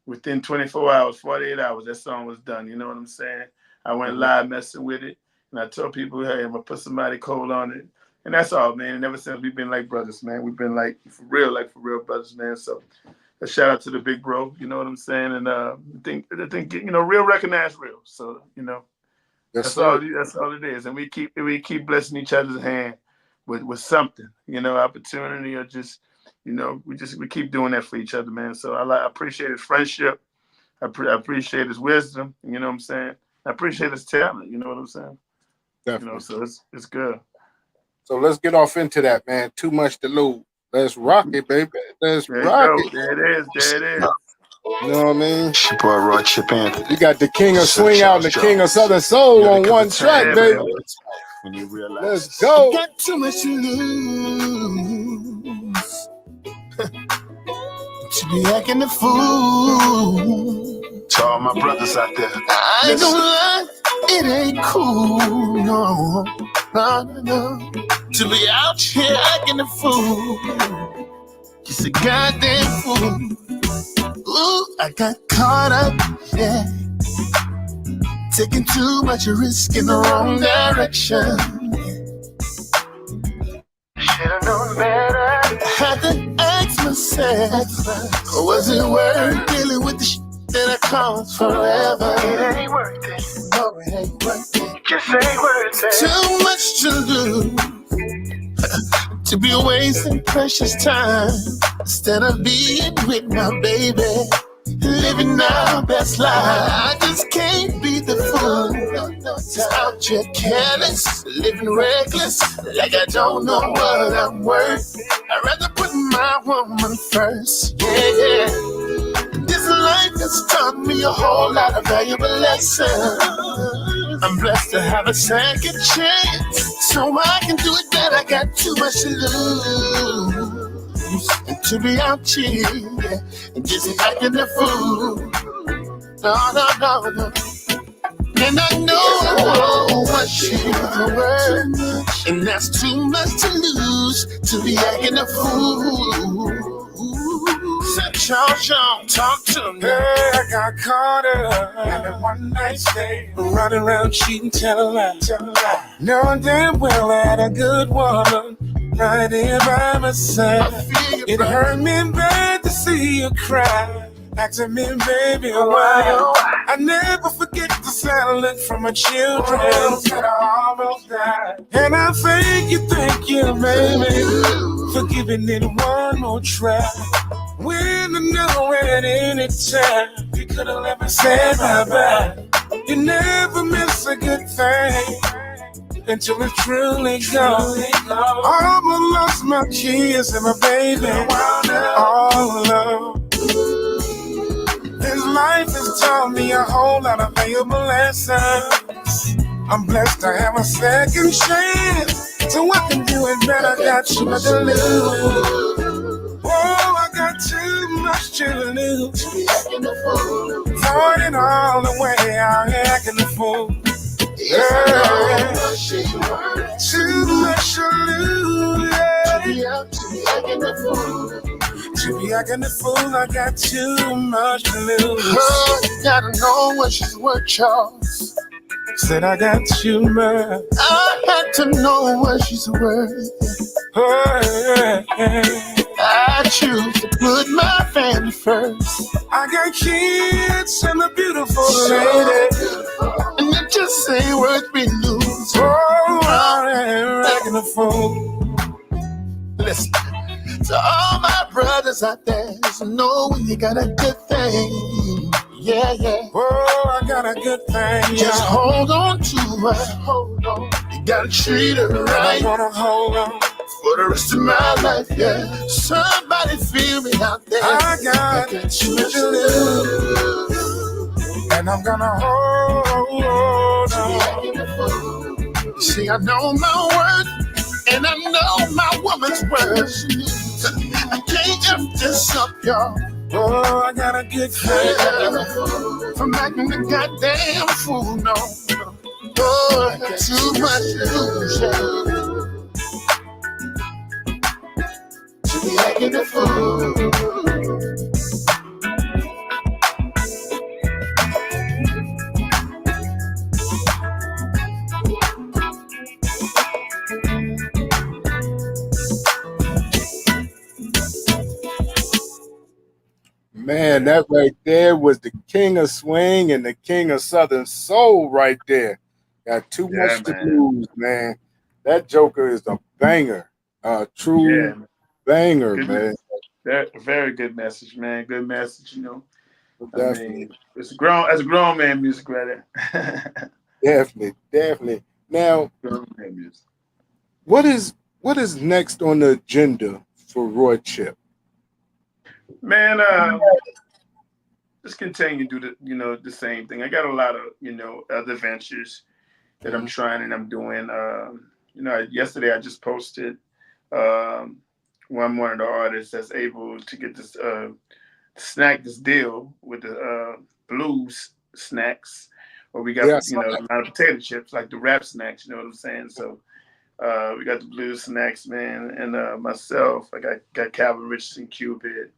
Within 24 hours, 48 hours, that song was done. You know what I'm saying? I went live messing with it. And I told people, hey, I'm going to put somebody cold on it. And that's all, man. And ever since, we've been like brothers, man. We've been like for real brothers, man. So a shout out to the big bro. You know what I'm saying? And I think you know, real recognize real. So, you know, that's all it is. And we keep blessing each other's hand with something, you know, opportunity or just, you know, we keep doing that for each other, man. So I appreciate his friendship. I appreciate his wisdom. You know what I'm saying? I appreciate his talent. You know what I'm saying? Definitely. You know, so it's good. So let's get off into that, man. Too much to lose. Let's rock it, baby. Let's There you rock go. it. There it is. There it is. You know what I mean? It's your boy Roy Chip Anthony. You got the King of Swing Out and the King of Southern Soul on one track, Yeah, baby. man. When you realize Let's go. Got too much to lose to be acting the fool. to all my brothers out there, I ain't gonna lie, it ain't cool, no, no. To be out here acting a fool, just a goddamn fool. Ooh, I got caught up, yeah, taking too much risk in the wrong direction. Should've known better. I had to ask myself, was it worth dealing with the shit that I caused forever? It ain't worth it. No, it ain't worth it. Just ain't worth it. Too much to lose to be wasting precious time instead of being with my baby. Living our best life. I just can't be the fool. Just out here careless, living reckless, like I don't know what I'm worth. I'd rather put my woman first. Yeah. This life has taught me a whole lot of valuable lessons. I'm blessed to have a second chance, so I can do it better. I got too much to lose. And to be out here, yeah, and just acting a fool. No. And I know what she's worth, and that's too much to lose to be acting a fool. So Sean, talk to me. Girl, I got caught up in one night stay, running around cheating, telling lies. Knowing damn well I had a good woman right here by my side. It hurt me bad to see you cry. Asking me, baby, why? I never forget the sad look from my children that I almost died. And I thank you, baby, for giving it one more try. When I know at any time you could have never said bye-bye. You never miss a good thing until it's truly gone. Almost lost my kids and my baby all alone. This life has taught me a whole lot of valuable lessons. I'm blessed to have a second chance, so I can do it better. Got too much to lose. Oh, I got too much to lose. Throwing it all the way out here, acting a fool. Yeah. Too much to lose. To be acting a fool, I got too much to lose. Oh, you gotta know what she's worth, Charles. Said I got too much. I had to know what she's worth. Oh, yeah. I choose to put my family first. I got kids and a beautiful lady, And it just ain't worth me losing. oh, I ain't acting a fool. Listen, to all my brothers out there, just know when you got a good thing. Yeah. Oh, I got a good thing. Just hold on to her. Hold on. You gotta treat her I right wanna hold on. for the rest of my life, yeah. Somebody feel me out there. I got too much to lose. and I'm gonna hold on. See, I know my worth, and I know my woman's worth. I can't F this up, y'all. Oh, I got a good thing. From acting the goddamn fool, no. Oh, I got too much to lose, yeah. To be acting a fool. Man, that right there was the King of Swing and the King of Southern Soul right there. Got too much to lose, man. That joker is a banger. True banger, Good man. Very good message, man. Good message, you know. I mean, it's a grown man music right there. Definitely. Now, Grown man music. what is next on the agenda for Roy Chip? Man, just continue to do the same thing. I got a lot of other ventures that I'm trying and I'm doing. Yesterday I just posted one of the artists that's able to get this this deal with the blues snacks, where we got Yeah, a lot of potato chips, like the rap snacks. You know what I'm saying? So we got the blues snacks, man, and myself. I got Calvin Richardson, Cupid,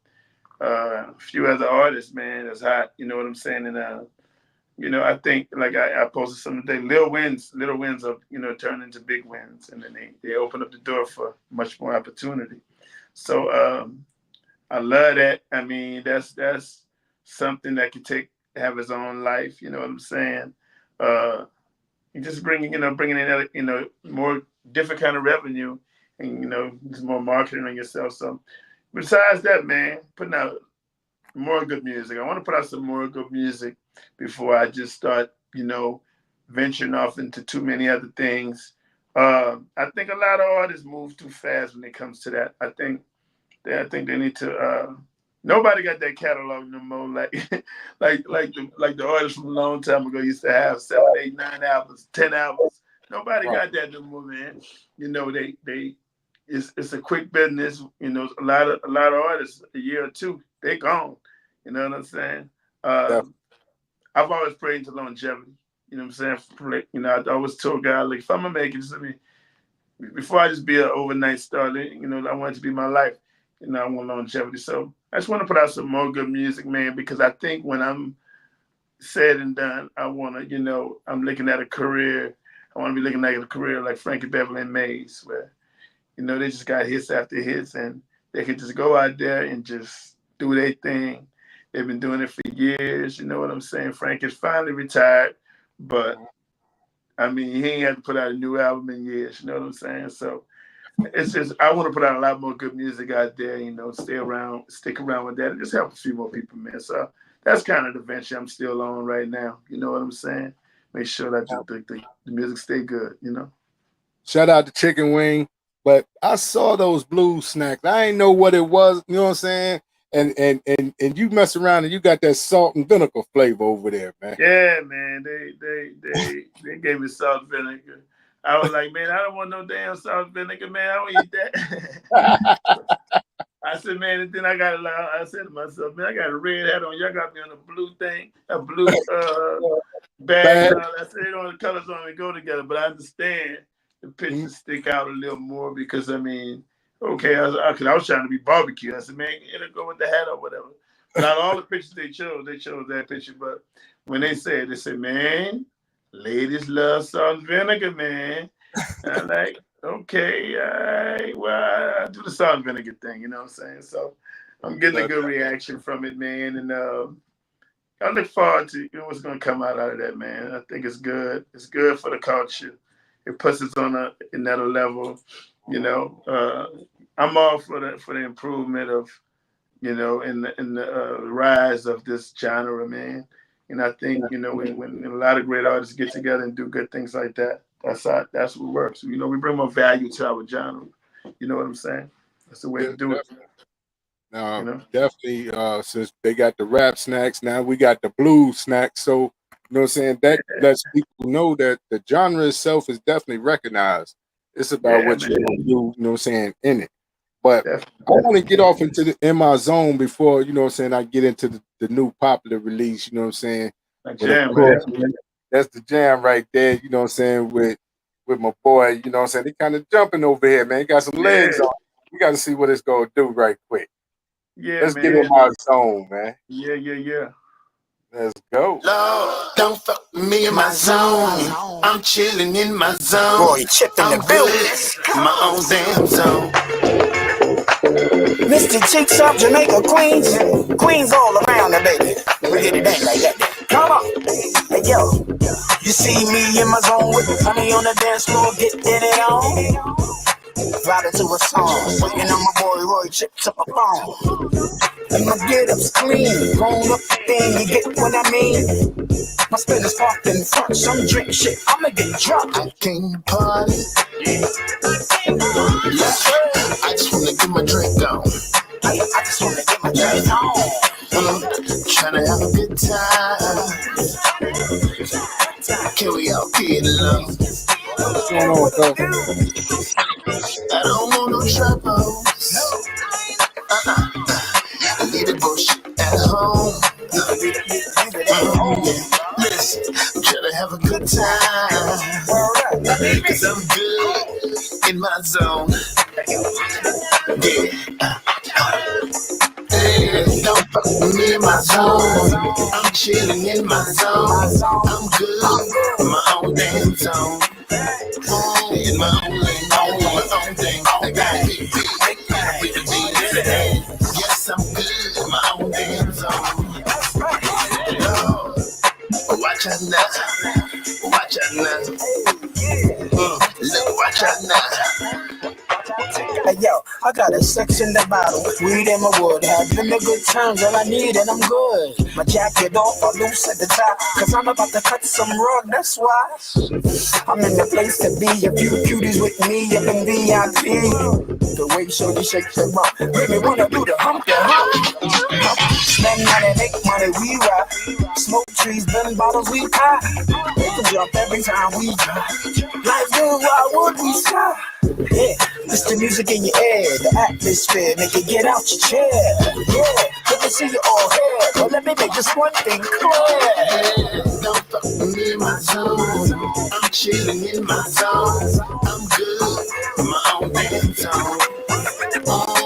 a few other artists, man. That's hot. You know what I'm saying? And I think like I posted something today. Little wins are turn into big wins, and then they open up the door for much more opportunity. So I love that. I mean, that's something that could have its own life. You know what I'm saying? Just bringing in more different kind of revenue, and just more marketing on yourself. So besides that, man, putting out more good music. I want to put out some more good music before I just start venturing off into too many other things. I think a lot of artists move too fast when it comes to that. I think they need to. Nobody got that catalog no more. Like the artists from a long time ago used to have 7, 8, 9 albums, 10 albums. Nobody got that no more, man. It's a quick business. A lot of artists, a year or two, they gone. You know what I'm saying? I've always prayed into longevity. You know what I'm saying? I always told God, like, if I'm gonna make it, before I just be an overnight star, I want it to be my life. I want longevity. So I just want to put out some more good music, man, because I think when I'm said and done, I want to, I'm looking at a career. I want to be looking at a career like Frankie Beverly and Mays, where, they just got hits after hits, and they could just go out there and just do their thing. They've been doing it for years. You know what I'm saying? Frank is finally retired, but I mean, he ain't had to put out a new album in years. You know what I'm saying? So it's just, I want to put out a lot more good music out there, stick around with that, and just help a few more people, man. So that's kind of the venture I'm still on right now. You know what I'm saying? Make sure that the music stay good, Shout out to Chicken Wing. But I saw those blues snacks. I ain't know what it was, you know what I'm saying? And you mess around and you got that salt and vinegar flavor over there, man. Yeah, man. They gave me salt and vinegar. I was like, man, I don't want no damn salt and vinegar, man. I don't eat that. I said, man, and then I said to myself, man, I got a red hat on. Y'all got me on a blue thing, a blue bag. I said, the colors don't even go together, but I understand the pictures stick out a little more because, I mean, okay, I was trying to be barbecue. I said, man, it'll go with the hat or whatever. But out of all the pictures they chose that picture. But when they said, man, ladies love salt and vinegar, man. And I'm like, okay, I do the salt and vinegar thing, you know what I'm saying? So I'm getting a good reaction from it, man. And I look forward to what's going to come out of that, man. I think it's good. It's good for the culture. It puts us on another level, I'm all for the improvement of, in the rise of this genre, man. And I think, when a lot of great artists get together and do good things like that, that's what works. We bring more value to our genre. You know what I'm saying? That's the way to do it. Now, definitely, since they got the rap snacks, now we got the blues snacks. So, you know what I'm saying? That lets people know that the genre itself is definitely recognized. It's about what you're going to do, you know what I'm saying, in it. But I want to get off in my zone before, you know what I'm saying, I get into the new popular release, you know what I'm saying? Jam, that's the jam right there, you know what I'm saying, with my boy, you know what I'm saying? They kind of jumping over here, man. He got some legs on. We got to see what it's going to do right quick. Yeah, Let's man. get in my zone, man. Yeah. Let's go. Lord, don't fuck me in my zone. I'm chilling in my zone. Boy, chipping the building. My own damn zone. Mr. Cheeks up, Jamaica, Queens. Queens all around the baby. We get it dang like that. Come on. Hey, yo. You see me in my zone with the honey on the dance floor, getting it on. Ride into a song. Waiting on my boy Roy Chip to perform. And my get up's clean. Grown up thing, you get what I mean? My spinners parked in front. Some drink shit, I'ma get drunk. I came to party. Yes, sir. I just wanna get my drink on. I just wanna get my drink on. Trying to have a good time. Can we all get along? What's going on, cousin? I don't want no troubles. I need a bullshit at home. Listen, I'm trying to have a good time. Cause I'm good in my zone. Yeah. Hey, don't fuck with me in my zone. I'm chilling in my zone. I'm good in my own damn zone. In my own lane, on my own thing. I got big beat with the beat. Yes, I'm good in my own damn zone. Watch out now. Watch out now. Look, watch out now. Hey yo, I got a sex in the bottle, weed in my wood, having a good times, all I need and I'm good. My jacket off, I loose at the top, cause I'm about to cut some rug, that's why. I'm in the place to be, a few cuties with me up in VIP. The way shorty shakes them up, make me wanna do the hump, Spend money, make money, we rock. Smoke trees, burn bottles, we pop. We can jump every time we drop. Life good, why would we stop? Yeah, it's the music in your ear, the atmosphere, make it get out your chair. Yeah, good to see you all here, but let me make just one thing clear. Don't fuck with me in my zone. I'm chilling in my zone. I'm good in my own damn zone.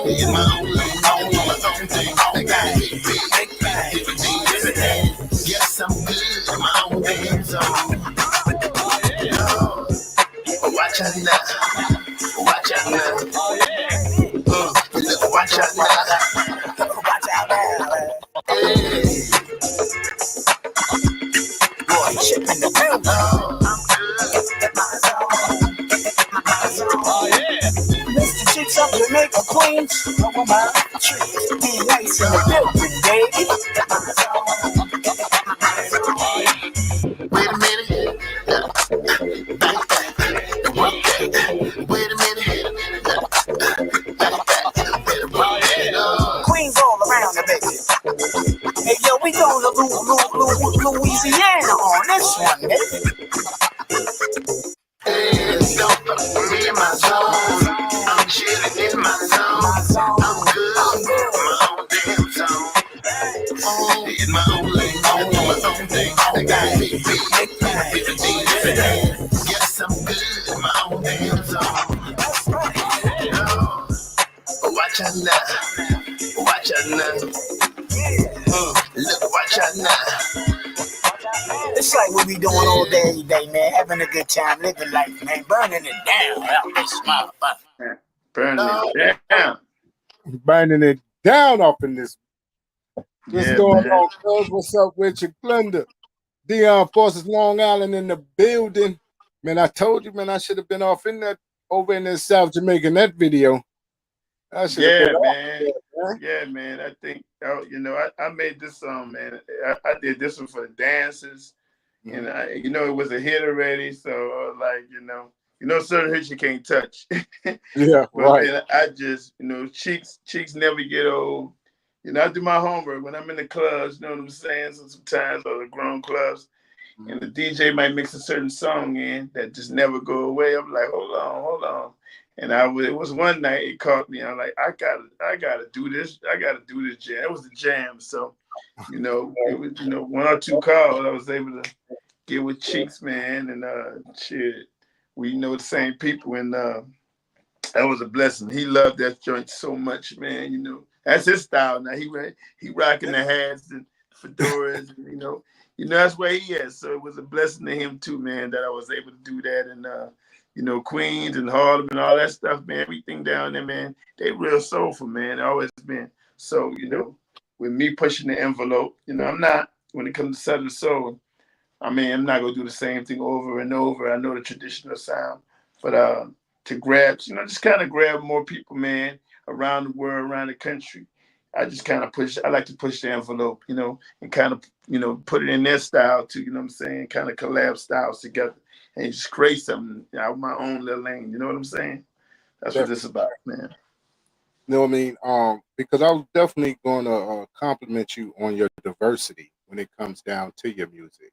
In my own lane, on my own thing. I got big beat, yes, I'm good in my own damn zone. Watch out now. Watch out now. Look, watch out now. Watch out now. Hey. Boy, Chip in the building. Mr. Chicks up to make a queens. Oh my trees. Be nice in the building, baby. Wait a minute. Back. Wait a minute. Queens all around the baby. Hey yo, we going to Louisiana on this one, baby. Hey, don't fuck with me in my zone. I'm chilling in my zone. I'm good in my own damn zone. In my own lane, on my own thing. I got big beat, yes, I'm good in my own damn zone. Watch out now. Watch out now. Look, watch out now. It's like what we doing all day, man. Having a good time, living life, man. Burning it down out this motherfucker. Burning it down. Burning it down up in this. What's going man. on, cuz? What's up with you, Glenda? Dion Forces, Long Island in the building. Man, I told you, man, I should have been off in that over in that South Jamaica in that video. I should have been Man. off there, man. Yeah, man. I think, I made this song, man. I did this one for the dancers. And it was a hit already. So I was like, certain hits you can't touch. Yeah, right. Then I just, cheeks never get old. I do my homework when I'm in the clubs, you know what I'm saying? So sometimes, or the grown clubs, and the DJ might mix a certain song in that just never go away. I'm like, hold on. And it was one night it caught me. I'm like, I gotta do this. I gotta do this jam. It was the jam. So, it was, one or two calls I was able to get with Cheeks, man, and shit. We know the same people, and that was a blessing. He loved that joint so much, man. That's his style now. He rocking the hats and fedoras, and, that's where he is. So it was a blessing to him too, man, that I was able to do that. And Queens and Harlem and all that stuff, man. Everything down there, man. They real soulful, man. Always been. So with me pushing the envelope, I'm not when it comes to Southern soul. I mean, I'm not gonna do the same thing over and over. I know the traditional sound, but grab, just kind of grab more people, man, around the world, around the country. I just kind of I like to push the envelope, and kind of, put it in their style too, you know what I'm saying? Kind of collab styles together and just create something out of my own little lane, you know what I'm saying? That's what this is about, man. You know what I mean? Because I was definitely going to compliment you on your diversity when it comes down to your music.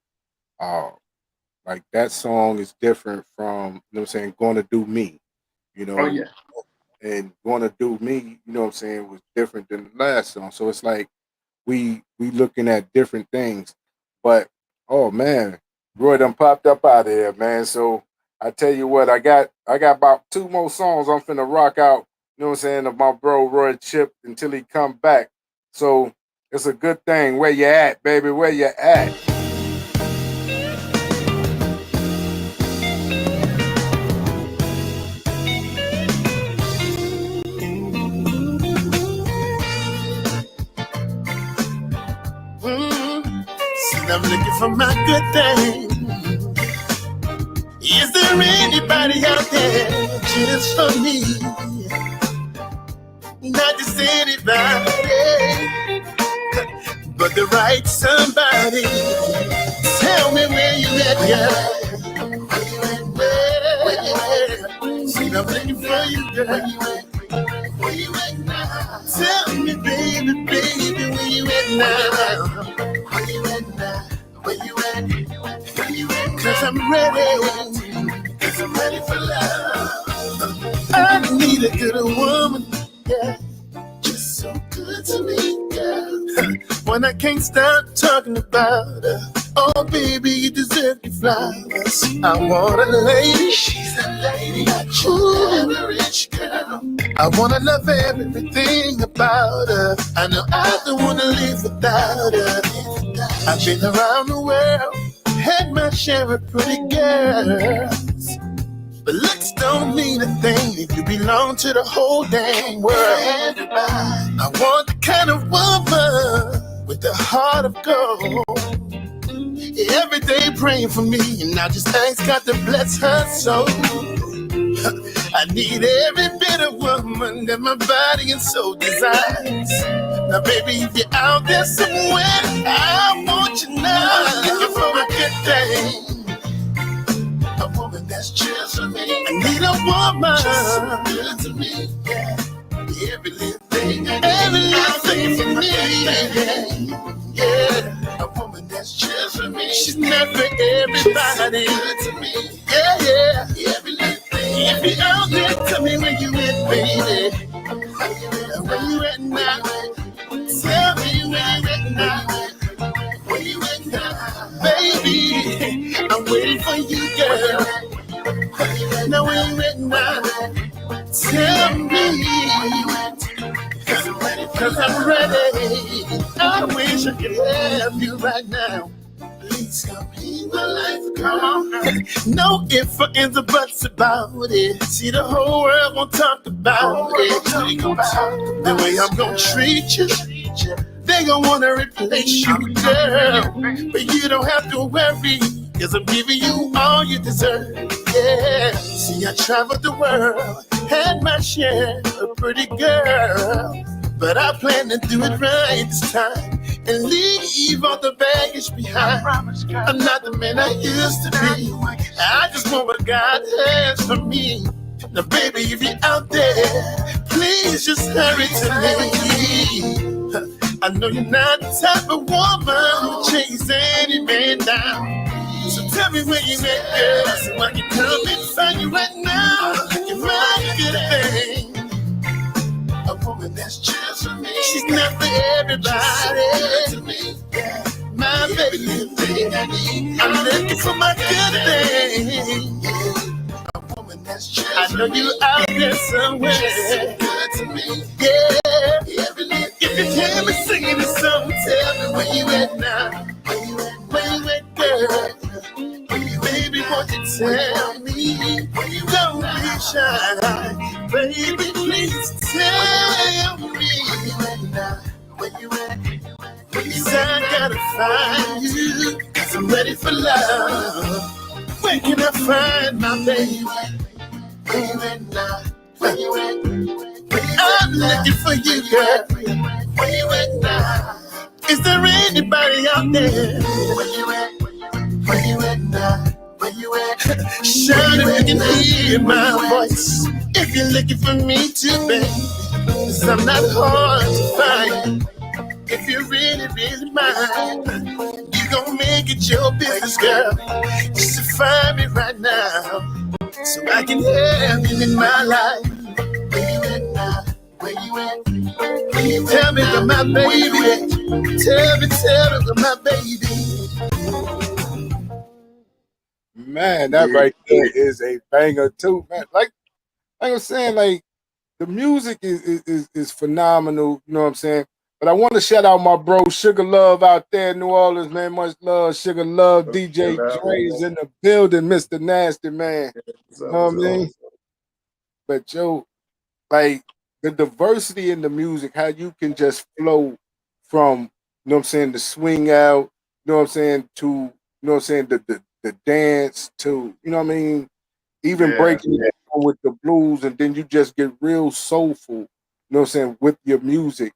Like that song is different from, you know what I'm saying, Going to Do Me, Oh, yeah. and Going to Do Me, you know what I'm saying, was different than the last song. So it's like we looking at different things. But oh man, Roy done popped up out of here, man. So I tell you what, I got about 2 more songs I'm finna rock out, you know what I'm saying, of my bro Roy Chip until he come back. So it's a good thing. Where you at, baby? Where you at? Said I'm looking for my good thing. Is there anybody out there just for me? Not just anybody, but the right somebody. Tell me where you at, girl. Where you at? See, I'm looking for you, girl. Where you at now? Tell me, baby, where you at now? Where you at now? Where you at? Where you at? 'Cause I'm ready. 'Cause I'm ready for love. I need a good woman, yeah. Just so good to me, girl. When I can't stop talking about her. Oh, baby, you deserve your flowers. I want a lady. She's a lady. Ooh, a rich girl. I wanna love everything about her. I know I don't wanna live without her. I've been around the world, had my share of pretty girls. But looks don't mean a thing if you belong to the whole dang world. I want the kind of woman with the heart of gold. Every day praying for me, and I just ask God to bless her soul. I need every bit of woman that my body and soul desires. Now, baby, if you're out there somewhere, I want you now. I'm looking for a good thing, a woman that's just for me. I need a woman just so good to me. Yeah. Every little thing, for me. Yeah, a woman that's just for me. She's not for everybody. Good to me. Yeah. Every little thing. If you're out there, tell me where you at, baby. Where you at now? Tell me where you at now. Where you at now, baby? I'm waiting for you, girl. Now where you at now? Tell me where you at. 'Cause I'm ready. I wish I could have you right now. Please come in my life, come on. No ifs, ands, or buts about it. See, the whole world won't talk about it. The way I'm gonna treat you, they gon' wanna replace you, girl. But you don't have to worry, 'cause I'm giving you all you deserve. Yeah. See, I traveled the world, had my share of pretty girls. But I plan to do it right this time and leave all the baggage behind. I'm not the man I used to be. I just want what God has for me. Now, baby, if you're out there, please just hurry to me. I know you're not the type of woman who chase any man down. So tell me where you at, girl, so I can come and find you right now. You might get a thing. A woman that's just for me. She's not for everybody. To me. My baby, thing I need. I'm looking for my good thing. A woman that's just I know you out there somewhere. So good to me. Yeah. If you hear me singing this song, tell me where you at now. Where you at, girl? Baby, won't you tell me? Don't be shy. Baby, please tell me. Where you at? Cause I gotta find you. 'Cause I'm ready for love. Where can I find my baby? Where you at now? Where you at? I'm looking for you, girl. Where you at now? Is there anybody out there? Where you at? Where you at now? Where you at? Shout if you can hear my voice. If you're looking for me too, baby, 'cause I'm not hard to find. If you really, really mind, you gon' make it your business, girl, just to find me right now, so I can have you in my life. Where you at now? Where you at? Tell me where my baby at. Tell me where my baby. Man, that right there is a banger too, man. Like I'm saying, like the music is phenomenal. You know what I'm saying? But I want to shout out my bro Sugar Love out there in New Orleans, man. Much love, Sugar Love. DJ Dre's in the building, Mr. Nasty, man. You know what I mean? But Joe, like the diversity in the music, how you can just flow from, you know what I'm saying, the swing out, you know what I'm saying, to, you know what I'm saying, the dance to, you know what I mean, even breaking it down with the blues, and then you just get real soulful, you know what I'm saying, with your music.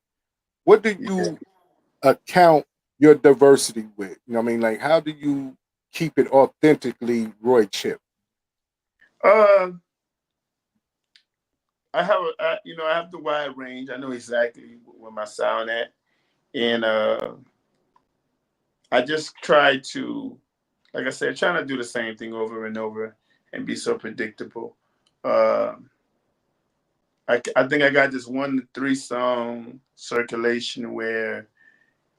What do you account your diversity with? You know what I mean? Like, how do you keep it authentically Roy Chip? I have I have the wide range. I know exactly where my sound at, and I just try to, like I said, trying to do the same thing over and over and be so predictable. I think I got this 1 to 3 song circulation where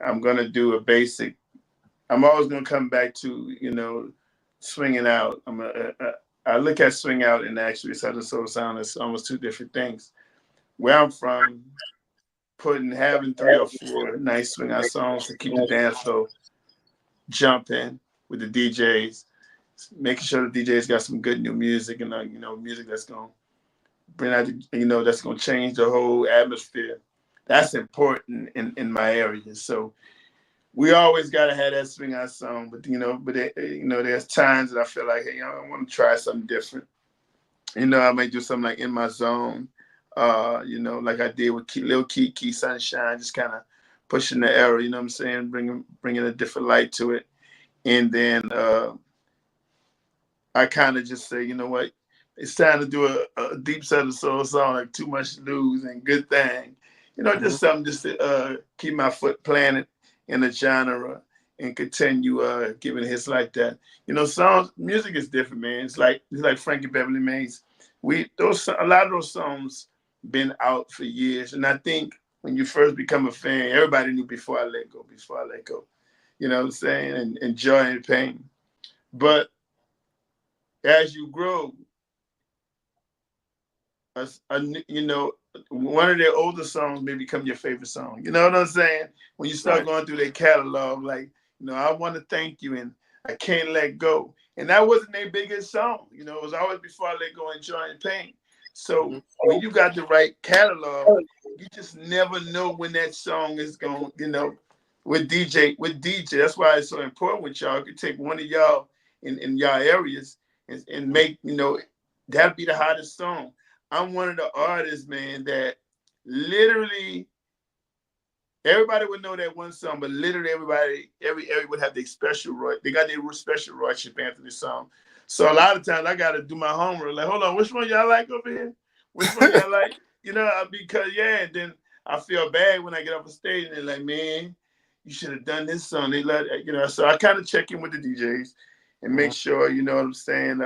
I'm gonna do a basic. I'm always gonna come back to swinging out. I look at swing out and actually Southern soul sound as almost two different things. Where I'm from, having 3 or 4 nice swing out songs to keep the dance floor jumping with the DJs, making sure the DJs got some good new music and music that's gonna bring out that's gonna change the whole atmosphere. That's important in my area. So we always gotta have that swing out song, but there's times that I feel like, hey, I want to try something different. I may do something like In My Zone, like I did with Lil Kiki Sunshine, just kind of pushing the arrow, you know what I'm saying, bringing a different light to it. And then I kind of just say, you know what, it's time to do a deep Southern soul song like Too Much to Lose and Good Thing. Just something just to keep my foot planted in the genre and continue giving hits like that. Music is different, man. It's like Frankie Beverly Mays. A lot of those songs been out for years, and I think when you first become a fan, everybody knew Before I Let Go. You know what I'm saying? And Joy and Pain. But as you grow, one of their older songs may become your favorite song. You know what I'm saying? When you start going through their catalog, like, I want to thank you and I can't let go. And that wasn't their biggest song. It was always Before I Let Go and Joy and Pain. So when you got the right catalog, you just never know when that song is going, with DJ. That's why it's so important with y'all. You could take one of y'all in y'all areas and make, that'd be the hottest song. I'm one of the artists, man, that literally everybody would know that one song, but literally every area would have their special Roy. They got their special Roy Chip Anthony song. So a lot of times I got to do my homework. Like, hold on, which one y'all like over here? Which one y'all like? Because then I feel bad when I get off the stage and they're like, man, you should have done this song. They so I kind of check in with the DJs and make sure, you know what I'm saying?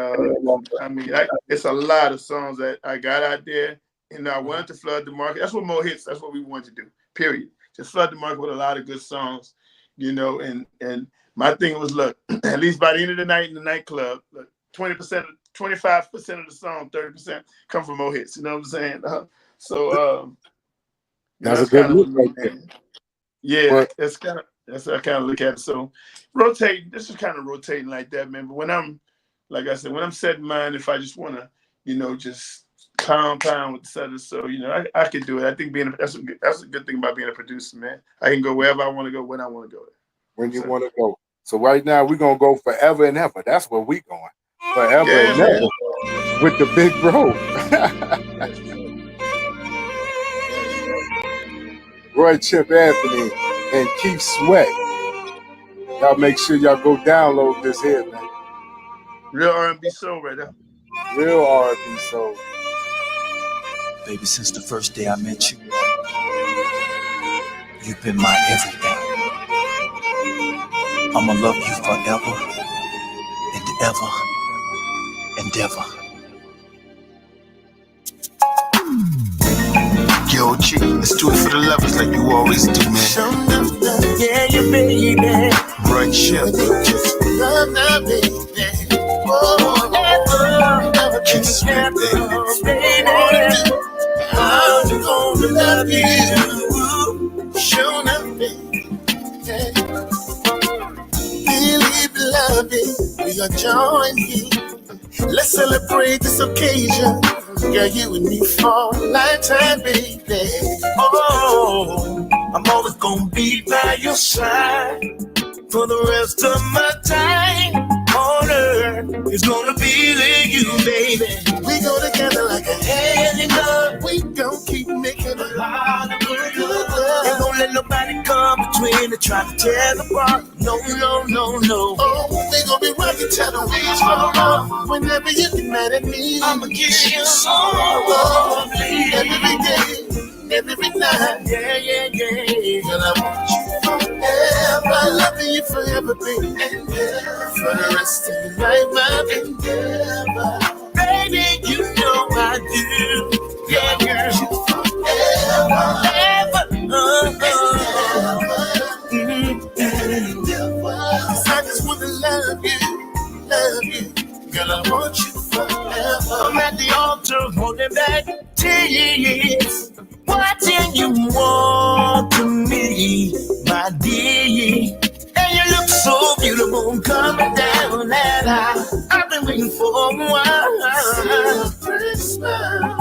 It's a lot of songs that I got out there, and I wanted to flood the market. That's what more hits. That's what we wanted to do, period. Just flood the market with a lot of good songs, and my thing was, look, at least by the end of the night in the nightclub, look, 20%, 25% of the song, 30% come from more hits. You know what I'm saying? That's a good kind of look what right there. Yeah, that's how I kind of look at it. So this is kind of rotating like that, man. But when I'm, like I said, when I'm setting mine, if I just want to, just pound with the Southern soul, I can do it. I think that's a good thing about being a producer, man. I can go wherever I want to go, when I want to go. When you want to go. So right now we're gonna go forever and ever. That's where we going. Forever and man. ever. with the big bro. Roy Chip Anthony and Keith Sweat. Y'all make sure y'all go download this here, man. Real R&B soul right there. Real R&B soul. Baby, since the first day I met you, you've been my everything. I'ma love you forever and ever and ever. Yo, G, let's do it for the lovers like you always do, man. Yeah, you baby. Right ship. Love now, baby. Oh, never Kiss me, baby. I'm gonna love you. Show up, baby. Really beloved, we are joined here. Let's celebrate this occasion. Girl, you and me for a lifetime, baby. Oh, I'm always gonna be by your side for the rest of my time on earth. It's gonna be with you, baby. We go together like a hand in glove. We gon' keep making a lot of good love. Ain't gonna let nobody come between and try to tear us apart. No, no, no, no. Oh, we gon' be rocking till the wheels fall off. Whenever you get mad at me, I'ma give you some love, every day, every night. Yeah, yeah, yeah. Girl, I want you forever, loving you forever, baby. For the rest of your life, my endeavor. Baby, you know I do. Yeah, girl. I just wanna love you. Girl, I want you forever. I'm at the altar holding back tears, watching you walk to me, my dear. And you look so beautiful coming down that aisle. I've been waiting for a while.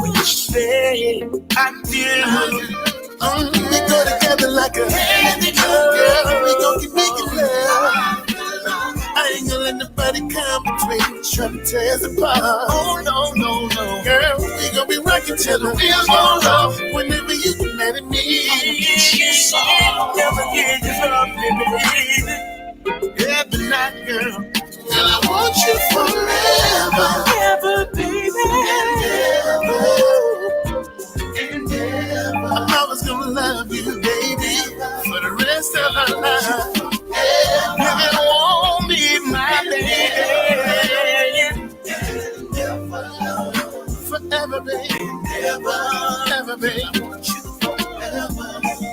When you say I do. We go together like a hand in glove. Girl, we gon' keep making love. I ain't gonna let nobody come between, try to tear us apart. Oh, no, no, no. Girl, we gon' be rocking till the wheels fall off. Whenever you get mad at me, never get this love, baby. Every night, girl. and I want you forever. Ever, baby. I'm always gonna love you, baby, for the rest of our life. You can won't be my baby. Forever, baby. Ever, baby.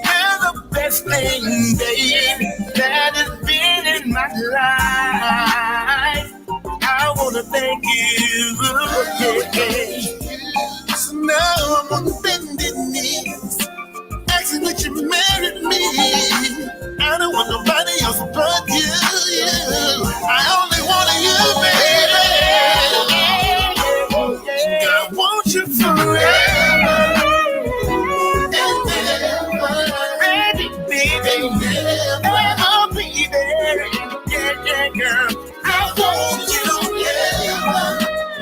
You're the best thing, baby, that has been in my life. I wanna thank you. Yeah. So now I'm on the bended knees, asking that you marry me. I don't want nobody else but you. I only want you, baby. I want you forever.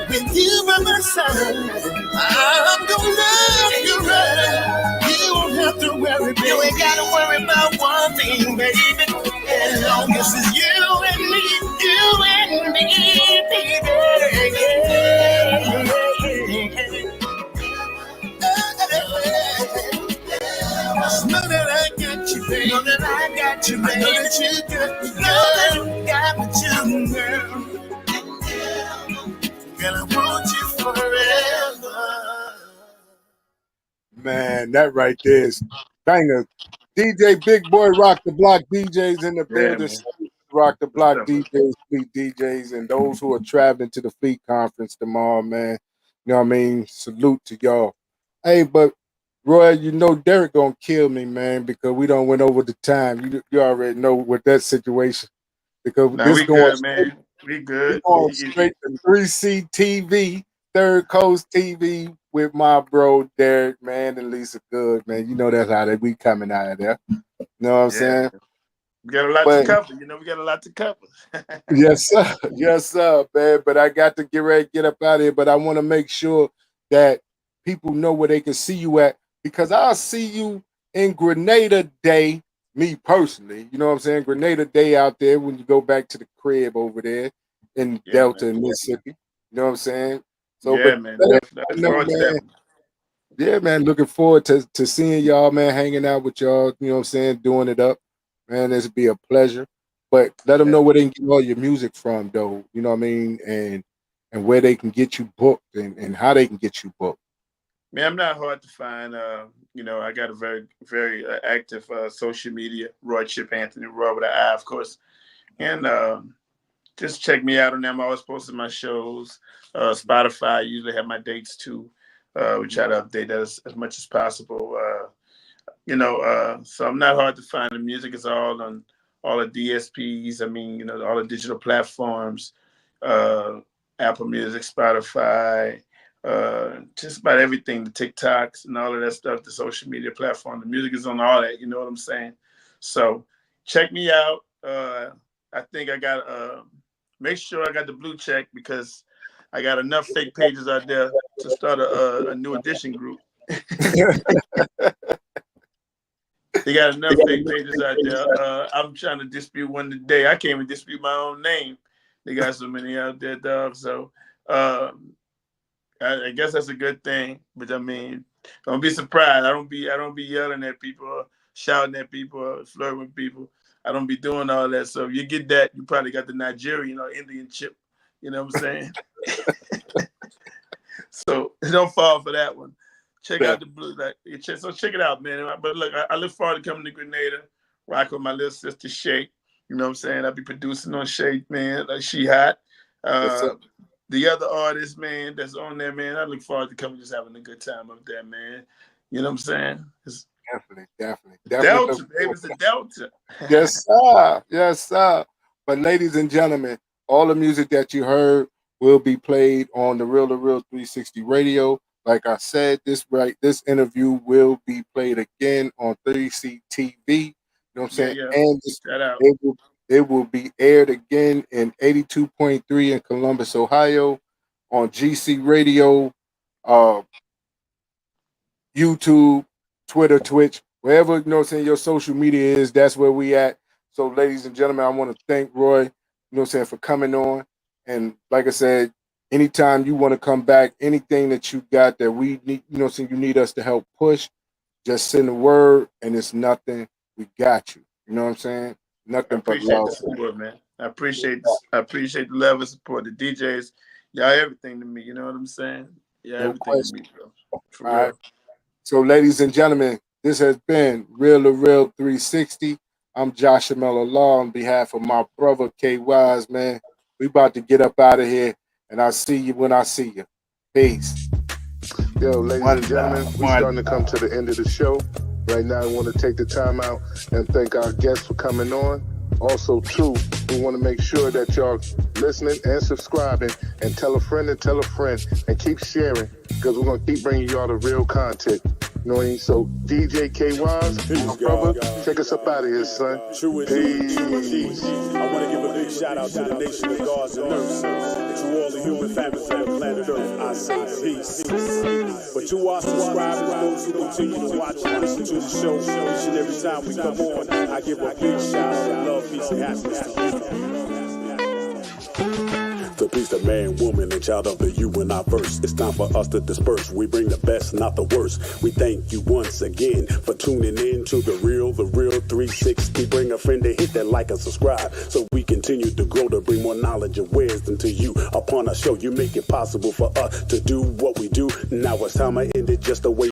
When you by my side, I'm gonna love you right. You won't have to worry, baby. You ain't gotta worry about one thing, baby. As long as it's you and me, baby. Know that I got you, baby. Know that I got you, baby. Know that you got me, Know that you got me too, girl. girl, I want you forever. Man, that right there is banger. DJ Big Boy Rock the Block DJs in the building. Man. Rock the Block DJs, Fleet DJs, and those who are traveling to the Fleet Conference tomorrow, man. You know what I mean? Salute to y'all. Hey, but Roy, you know Derek gonna kill me, man, because we don't went over the time. You already know with that situation. Because Nah, this we going good, man. We good. going straight to 3C TV, Third Coast TV with my bro Derek, man, and Lisa Good, man. You know that's how we coming out of there. You know what I'm saying? We got a lot to cover. You know, we got a lot to cover. Yes, sir. Yes, sir, man. But I got to get ready to get up out of here. But I want to make sure that people know where they can see you at, because I'll see you in Grenada Day, me personally. You know what I'm saying? Grenada Day out there when you go back to the crib over there in Delta and Mississippi. You know what I'm saying? So, yeah, man. Yeah, man. Looking forward to seeing y'all, man, hanging out with y'all, you know what I'm saying, doing it up. Man, this would be a pleasure. But let them know where they can get all your music from, though. You know what I mean? And where they can get you booked and how they can get you booked. Man, I'm not hard to find. You know, I got a very, very active social media, Roy Chip Anthony, Roy with an I, of course. And just check me out on them. I'm always posting my shows. Spotify, I usually have my dates too. We try to update that as much as possible. You know, so I'm not hard to find. The music is all on all the DSPs. I mean, you know, all the digital platforms, Apple Music, Spotify, just about everything, the TikToks and all of that stuff, the social media platform. The music is on all that, you know what I'm saying? So check me out. I think I got, make sure I got the blue check, because I got enough fake pages out there to start a new edition group. They got enough fake pages out there. I'm trying to dispute one today. I can't even dispute my own name. They got so many out there, dog. So I guess that's a good thing. But I mean, don't be surprised. I don't be yelling at people, or shouting at people, or flirting with people. I don't be doing all that. So if you get that, you probably got the Nigerian or Indian chip. You know what I'm saying? So don't fall for that one. Check out the blue. So check it out, man. But look, I look forward to coming to Grenada, rock with my little sister Shay. You know what I'm saying? I'll be producing on Shay, man. Like, she hot. The other artist, man, that's on there, man, I look forward to coming, just having a good time up there, man. You know what I'm saying? Definitely. Delta, baby. It's a Delta. Yes, sir. Yes, sir. But ladies and gentlemen, all the music that you heard will be played on the Real2reel360 radio. Like I said, this interview will be played again on 3C TV. You know what I'm saying? Yeah. And it will be aired again in 82.3 in Columbus, Ohio, on GC Radio, YouTube, Twitter, Twitch, wherever, you know what I'm saying, your social media is, that's where we at. So, ladies and gentlemen, I want to thank Roy, you know what I'm saying, for coming on. And like I said, anytime you want to come back, anything that you got that we need, you know what I'm saying, you need us to help push, just send a word, and it's nothing. We got you. You know what I'm saying? Nothing but love. The support, man. I appreciate the love and support. The DJs, y'all everything to me. You know what I'm saying? Yeah, No everything question. to me, bro. For real. All right. So, ladies and gentlemen, this has been Real2reel360. I'm Joshua Law on behalf of my brother K Wise, man. We about to get up out of here, and I'll see you when I see you. Peace. Yo, ladies and gentlemen, we're starting to come to the end of the show. Right now, I want to take the time out and thank our guests for coming on. Also, too, we want to make sure that y'all listening and subscribing, and tell a friend and keep sharing, because we're going to keep bringing y'all the real content. You know what I mean? So, DJ K Wise, my brother, take us up out of here, son. Peace. I want to give a big shout out to the nation of gods and nurses. To all the human families on planet Earth, I say peace. But to our subscribers, those who continue to watch and listen to the show, each and every time we come on, I give a big shout out of love, peace, and happiness to you. The beast of man, woman, and child of the you and I verse. It's time for us to disperse. We bring the best, not the worst. We thank you once again for tuning in to the Real 360. Bring a friend to hit that like and subscribe, so we continue to grow, to bring more knowledge and wisdom to you. Upon our show, you make it possible for us to do what we do. Now it's time I end it just the way